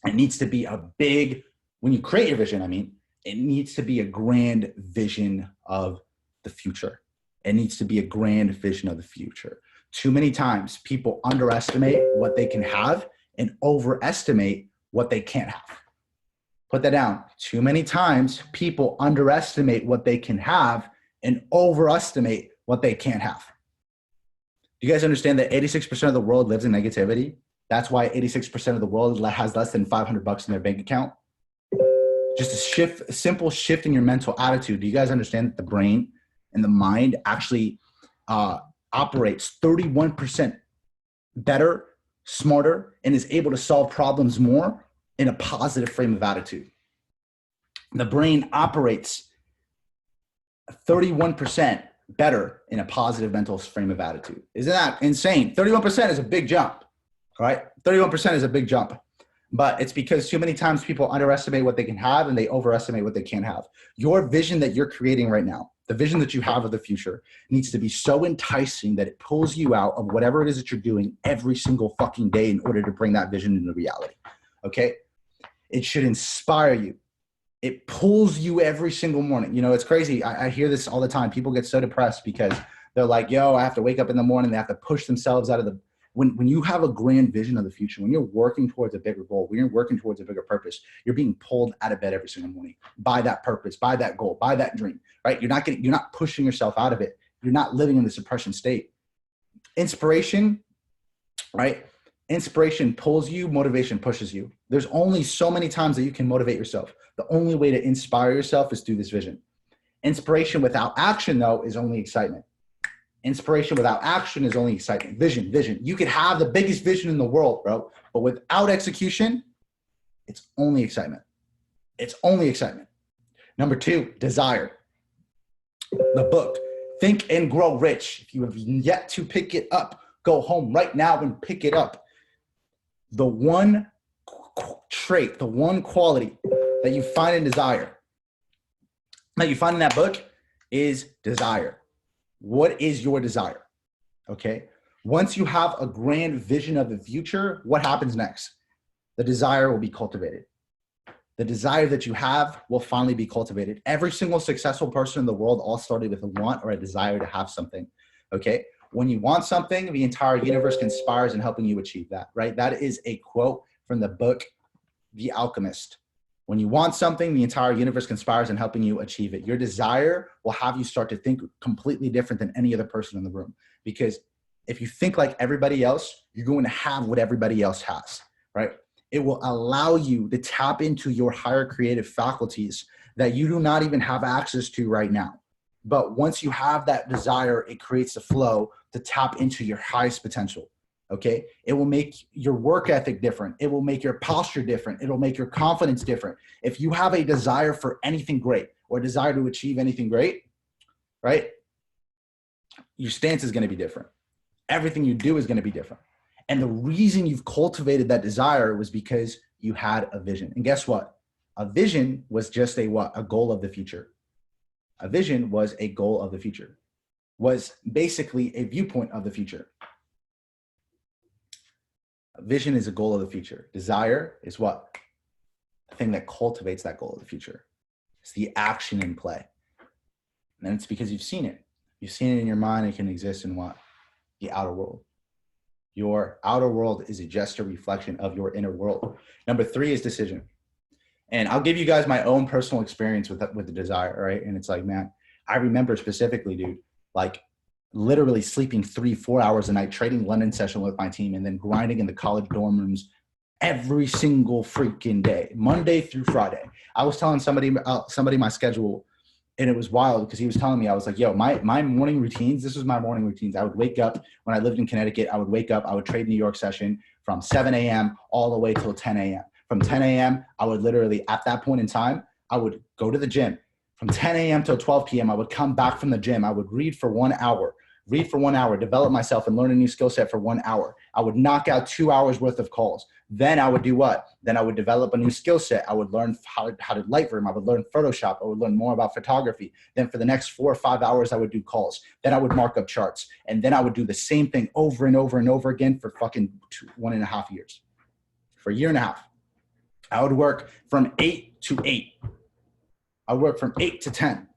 S1: it needs to be a big, when you create your vision, I mean, it needs to be a grand vision of the future. It needs to be a grand vision of the future. Too many times people underestimate what they can have and overestimate what they can't have. Put that down. Too many times people underestimate what they can have and overestimate what they can't have. Do you guys understand that 86% of the world lives in negativity? That's why 86% of the world has less than $500 in their bank account. Just a simple shift in your mental attitude. Do you guys understand that the brain and the mind actually operates 31% better, smarter, and is able to solve problems more in a positive frame of attitude? The brain operates 31% better in a positive mental frame of attitude. Isn't that insane? 31% is a big jump, right? 31% is a big jump. But it's because too many times people underestimate what they can have and they overestimate what they can't have. Your vision that you're creating right now, the vision that you have of the future, needs to be so enticing that it pulls you out of whatever it is that you're doing every single fucking day in order to bring that vision into reality. Okay? It should inspire you. It pulls you every single morning. You know, it's crazy. I hear this all the time. People get so depressed because they're like, yo, I have to wake up in the morning. They have to push themselves out of the, when you have a grand vision of the future, when you're working towards a bigger goal, when you're working towards a bigger purpose, you're being pulled out of bed every single morning by that purpose, by that goal, by that dream, right? You're not pushing yourself out of it. You're not living in the suppression state. Inspiration, right? Inspiration pulls you, motivation pushes you. There's only so many times that you can motivate yourself. The only way to inspire yourself is through this vision. Inspiration without action, though, is only excitement. Inspiration without action is only excitement. Vision. You could have the biggest vision in the world, bro, but without execution, it's only excitement. It's only excitement. Number 2, desire. The book, Think and Grow Rich. If you have yet to pick it up, go home right now and pick it up. The one trait, the one quality that you find in desire, that you find in that book, is desire. What is your desire? Okay. Once you have a grand vision of the future, what happens next? The desire will be cultivated. The desire that you have will finally be cultivated. Every single successful person in the world all started with a want or a desire to have something. Okay. When you want something, the entire universe conspires in helping you achieve that, right? That is a quote from the book, The Alchemist. When you want something, the entire universe conspires in helping you achieve it. Your desire will have you start to think completely different than any other person in the room. Because if you think like everybody else, you're going to have what everybody else has, right? It will allow you to tap into your higher creative faculties that you do not even have access to right now. But once you have that desire, it creates the flow to tap into your highest potential. Okay. It will make your work ethic different. It will make your posture different. It'll make your confidence different. If you have a desire for anything great or a desire to achieve anything great, right? Your stance is going to be different. Everything you do is going to be different. And the reason you've cultivated that desire was because you had a vision. And guess what? A vision was just a what? A goal of the future. A vision was a goal of the future, was basically a viewpoint of the future. A vision is a goal of the future. Desire is what? The thing that cultivates that goal of the future. It's the action in play. And it's because you've seen it. You've seen it in your mind. It can exist in what? The outer world. Your outer world is just a reflection of your inner world. Number 3 is decision. And I'll give you guys my own personal experience with the desire, right? And it's like, man, I remember specifically, dude, like literally sleeping 3-4 hours a night, trading London session with my team, and then grinding in the college dorm rooms every single freaking day, Monday through Friday. I was telling somebody my schedule, and it was wild because he was telling me, I was like, yo, my morning routines, this was my morning routines. I would wake up when I lived in Connecticut. I would wake up, I would trade New York session from 7 a.m. all the way till 10 a.m. From 10 a.m., I would literally, at that point in time, I would go to the gym. From 10 a.m. till 12 p.m., I would come back from the gym. I would read for 1 hour, develop myself and learn a new skill set for 1 hour. I would knock out 2 hours worth of calls. Then I would do what? Then I would develop a new skill set. I would learn how to Lightroom. I would learn Photoshop. I would learn more about photography. Then for the next 4 or 5 hours, I would do calls. Then I would mark up charts. And then I would do the same thing over and over and over again for fucking 1.5 years. For a year and a half. I would work from 8 to 8. I would work from 8 to 10.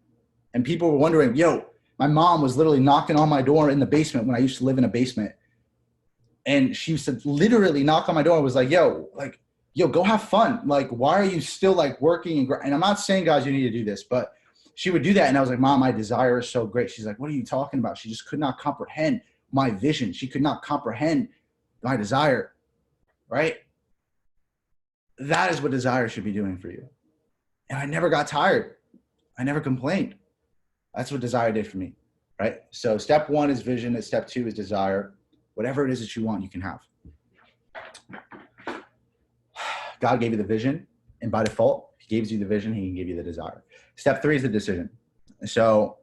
S1: And people were wondering, yo, my mom was literally knocking on my door in the basement when I used to live in a basement. And she used to literally knock on my door and was like, yo, go have fun. Like, why are you still like working? And I'm not saying, guys, you need to do this, but she would do that. And I was like, Mom, my desire is so great. She's like, what are you talking about? She just could not comprehend my vision. She could not comprehend my desire, right? That is what desire should be doing for you. And I never got tired. I never complained. That's what desire did for me, right? So step 1 is vision, and step 2 is desire. Whatever it is that you want, you can have. God gave you the vision, and by default, if he gives you the vision, he can give you the desire. Step 3 is the decision. So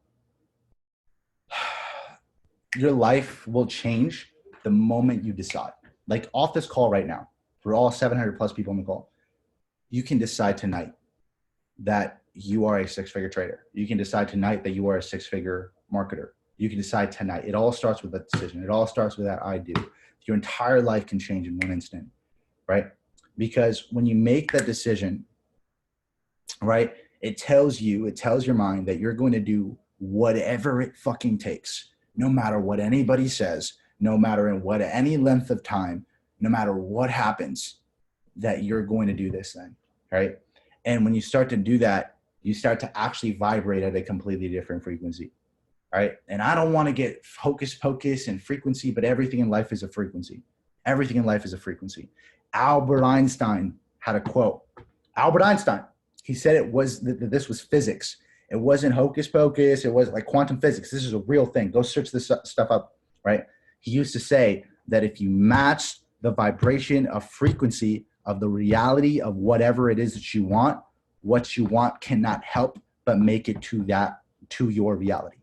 S1: your life will change the moment you decide. Like off this call right now, for all 700 plus people on the call, you can decide tonight that you are a 6-figure trader. You can decide tonight that you are a 6-figure marketer. You can decide tonight. It all starts with a decision. It all starts with that I do. Your entire life can change in one instant, right? Because when you make that decision, right, it tells your mind that you're going to do whatever it fucking takes, no matter what anybody says, no matter in what any length of time, no matter what happens, that you're going to do this thing, right? And when you start to do that, you start to actually vibrate at a completely different frequency, right? And I don't want to get hocus pocus and frequency, but everything in life is a frequency. Everything in life is a frequency. Albert Einstein had a quote. Albert Einstein, he said it was that this was physics. It wasn't hocus pocus. It was like quantum physics. This is a real thing. Go search this stuff up, right? He used to say that if you match the vibration of frequency of the reality of whatever it is that you want, what you want cannot help but make it to your reality.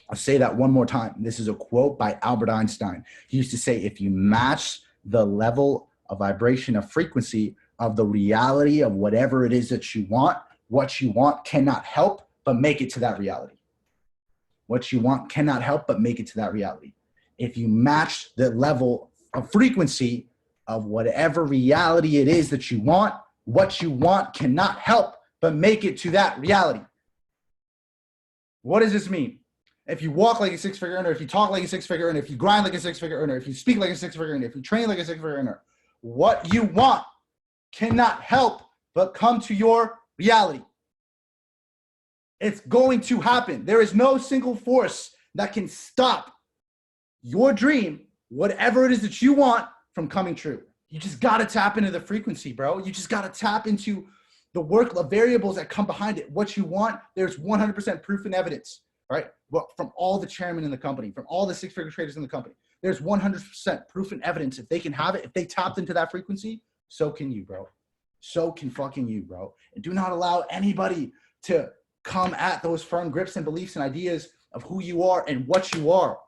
S1: I'll say that one more time. This is a quote by Albert Einstein. He used to say, if you match the level of vibration of frequency of the reality of whatever it is that you want, what you want cannot help but make it to that reality. What you want cannot help but make it to that reality. If you match the level of frequency of whatever reality it is that you want, what you want cannot help but make it to that reality. What does this mean? If you walk like a 6-figure earner, if you talk like a 6-figure earner, if you grind like a 6-figure earner, if you speak like a 6-figure earner, if you train like a 6-figure earner, what you want cannot help but come to your reality. It's going to happen. There is no single force that can stop your dream, whatever it is that you want, from coming true. You just got to tap into the frequency, bro. You just got to tap into the work of variables that come behind it. What you want, there's 100% proof and evidence, right? Well, from all the chairmen in the company, from all the 6-figure traders in the company, there's 100% proof and evidence. If they can have it, if they tapped into that frequency, so can you, bro. So can fucking you, bro. And do not allow anybody to come at those firm grips and beliefs and ideas of who you are and what you are.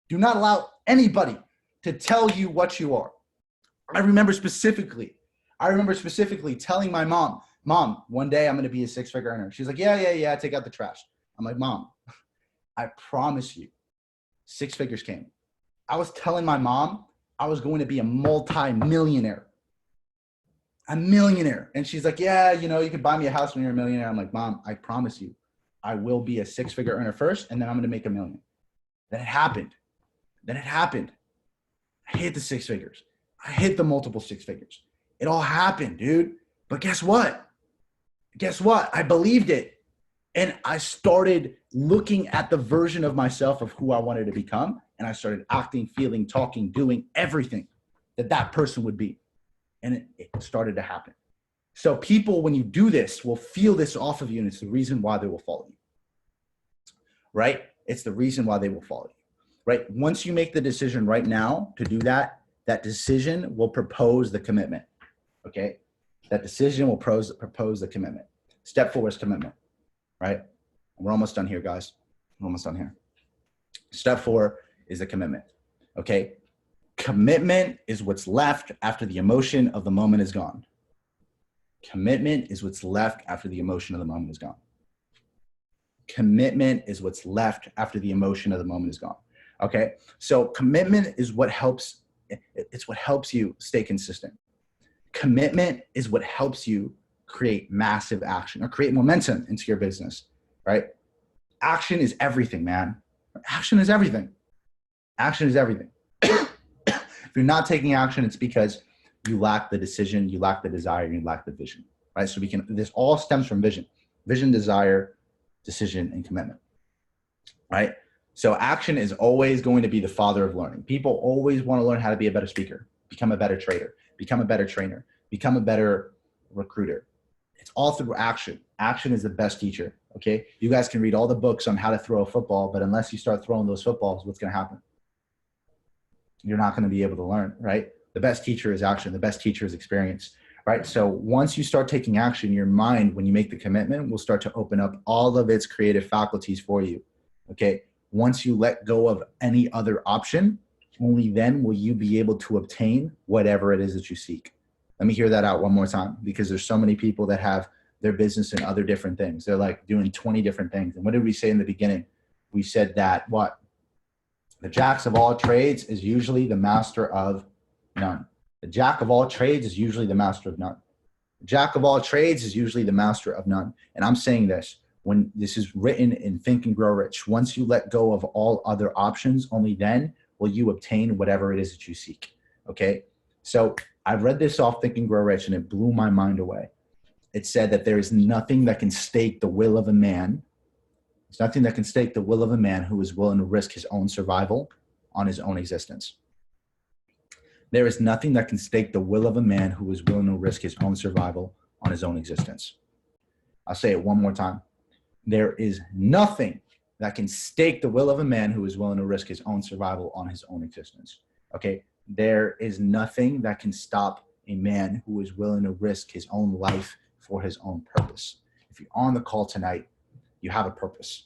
S1: Do not allow anybody to tell you what you are. I remember specifically telling my mom, one day I'm going to be a 6-figure earner. She's like, yeah, take out the trash. I'm like, Mom, I promise you, 6 figures came. I was telling my mom I was going to be a multi-millionaire. A millionaire. And she's like, yeah, you can buy me a house when you're a millionaire. I'm like, Mom, I promise you, I will be a 6-figure earner first, and then I'm going to make $1 million. Then it happened. I hit the 6 figures. I hit the multiple 6 figures. It all happened, dude. But guess what? I believed it. And I started looking at the version of myself of who I wanted to become. And I started acting, feeling, talking, doing everything that person would be. And it started to happen. So people, when you do this, will feel this off of you, and it's the reason why they will follow you, right? It's the reason why they will follow you, right? Once you make the decision right now to do that, that decision will propose the commitment, okay? That decision will propose the commitment. Step 4 is commitment, right? We're almost done here, guys. We're almost done here. Step 4 is the commitment, okay? Commitment is what's left after the emotion of the moment is gone. Commitment is what's left after the emotion of the moment is gone. Commitment is what's left after the emotion of the moment is gone. Okay. So commitment is what helps. It's what helps you stay consistent. Commitment is what helps you create massive action or create momentum into your business, right? Action is everything, man. Action is everything. Action is everything. If you're not taking action, it's because you lack the decision, you lack the desire, you lack the vision, right? So this all stems from vision, desire, decision, and commitment, right? So action is always going to be the father of learning. People always want to learn how to be a better speaker, become a better trader, become a better trainer, become a better recruiter. It's all through action. Action is the best teacher, okay? You guys can read all the books on how to throw a football, but unless you start throwing those footballs, what's going to happen? You're not going to be able to learn, right? The best teacher is action. The best teacher is experience, right? So once you start taking action, your mind, when you make the commitment, will start to open up all of its creative faculties for you, okay? Once you let go of any other option, only then will you be able to obtain whatever it is that you seek. Let me hear that out one more time, because there's so many people that have their business in other different things. They're like doing 20 different things. And what did we say in the beginning? We said that what? The jacks of all trades is usually the master of none. The jack of all trades is usually the master of none. The jack of all trades is usually the master of none. And I'm saying this, when this is written in Think and Grow Rich, once you let go of all other options, only then will you obtain whatever it is that you seek, okay? So I've read this off Think and Grow Rich, and it blew my mind away. It said that there is nothing that can stake the will of a man. There's nothing that can stake the will of a man who is willing to risk his own survival on his own existence. There is nothing that can stake the will of a man who is willing to risk his own survival on his own existence. I'll say it one more time. There is nothing that can stake the will of a man who is willing to risk his own survival on his own existence. Okay? There is nothing that can stop a man who is willing to risk his own life for his own purpose. If you're on the call tonight, you have a purpose.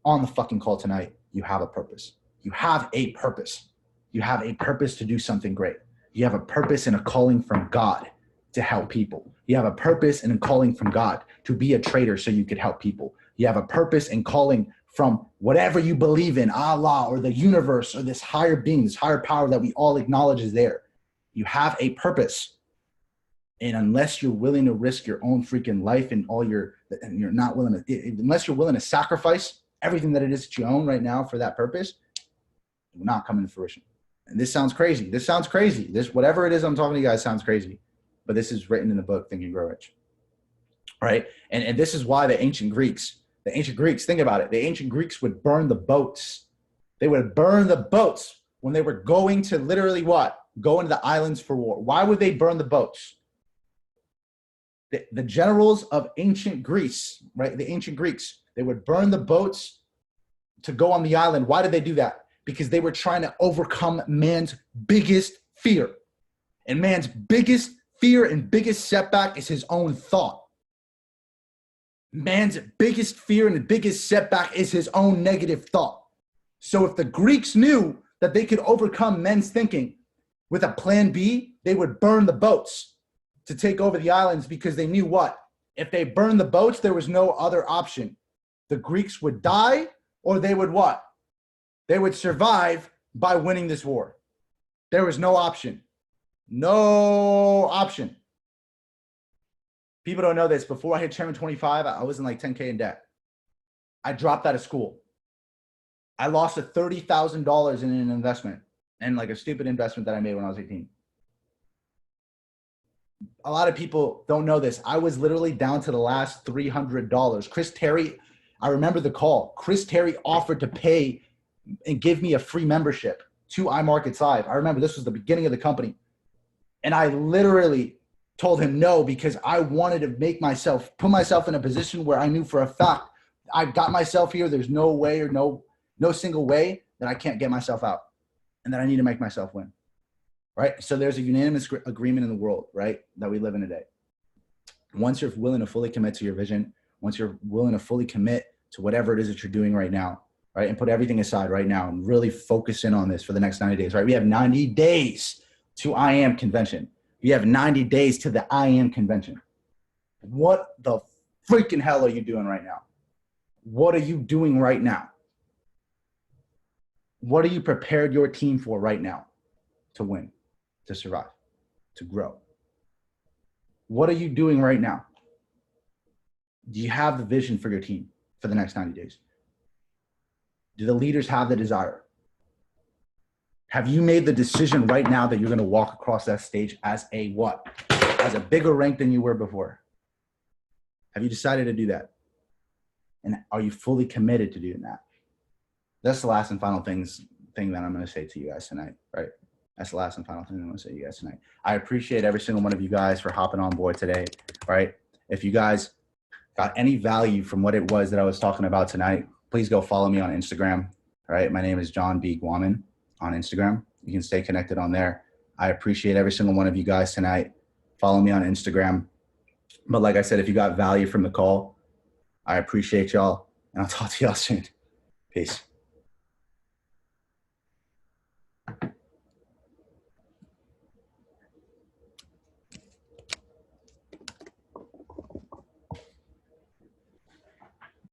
S1: On the fucking call tonight, you have a purpose. You have a purpose. You have a purpose to do something great. You have a purpose and a calling from God to help people. You have a purpose and a calling from God to be a trader so you could help people. You have a purpose and calling from whatever you believe in, Allah or the universe or this higher being, this higher power that we all acknowledge is there. You have a purpose. And unless you're willing to risk your own freaking life and you're not willing to, unless you're willing to sacrifice everything that it is that you own right now for that purpose, it will not come into fruition. And this sounds crazy. This sounds crazy. This, whatever it is I'm talking to you guys, sounds crazy. But this is written in the book, Think and Grow Rich. Right? And this is why the ancient Greeks, think about it. The ancient Greeks would burn the boats. They would burn the boats when they were going to literally what? Go into the islands for war. Why would they burn the boats? The generals of ancient Greece, right? The ancient Greeks, they would burn the boats to go on the island. Why did they do that? Because they were trying to overcome man's biggest fear. And man's biggest fear and biggest setback is his own thought. Man's biggest fear and the biggest setback is his own negative thought. So if the Greeks knew that they could overcome men's thinking with a plan B, they would burn the boats to take over the islands, because they knew what? If they burned the boats, there was no other option. The Greeks would die, or they would what? They would survive by winning this war. There was no option. No option. People don't know this. Before I hit Chairman 25, I was in like 10K in debt. I dropped out of school. I lost $30,000 in an investment, and like a stupid investment that I made when I was 18. A lot of people don't know this. I was literally down to the last $300. Chris Terry, I remember the call. Chris Terry offered to pay and give me a free membership to iMarkets Live. I remember this was the beginning of the company. And I literally told him no, because I wanted to put myself in a position where I knew for a fact I got myself here. There's no way or no single way that I can't get myself out, and that I need to make myself win. Right? So there's a unanimous agreement in the world, right, that we live in today. Once you're willing to fully commit to your vision, once you're willing to fully commit to whatever it is that you're doing right now, right, and put everything aside right now and really focus in on this for the next 90 days, right? We have 90 days to I Am Convention. You have 90 days to the I Am Convention. What the freaking hell are you doing right now? What are you doing right now? What are you prepared your team for right now to win, to survive, to grow? What are you doing right now? Do you have the vision for your team for the next 90 days? Do the leaders have the desire? Have you made the decision right now that you're going to walk across that stage as a what? As a bigger rank than you were before? Have you decided to do that? And are you fully committed to doing that? That's the last and final thing that I'm going to say to you guys tonight, right? That's the last and final thing I'm going to say to you guys tonight. I appreciate every single one of you guys for hopping on board today, right? If you guys got any value from what it was that I was talking about tonight, please go follow me on Instagram, right? My name is John B. Guaman on Instagram. You can stay connected on there. I appreciate every single one of you guys tonight. Follow me on Instagram. But like I said, if you got value from the call, I appreciate y'all, and I'll talk to y'all soon. Peace.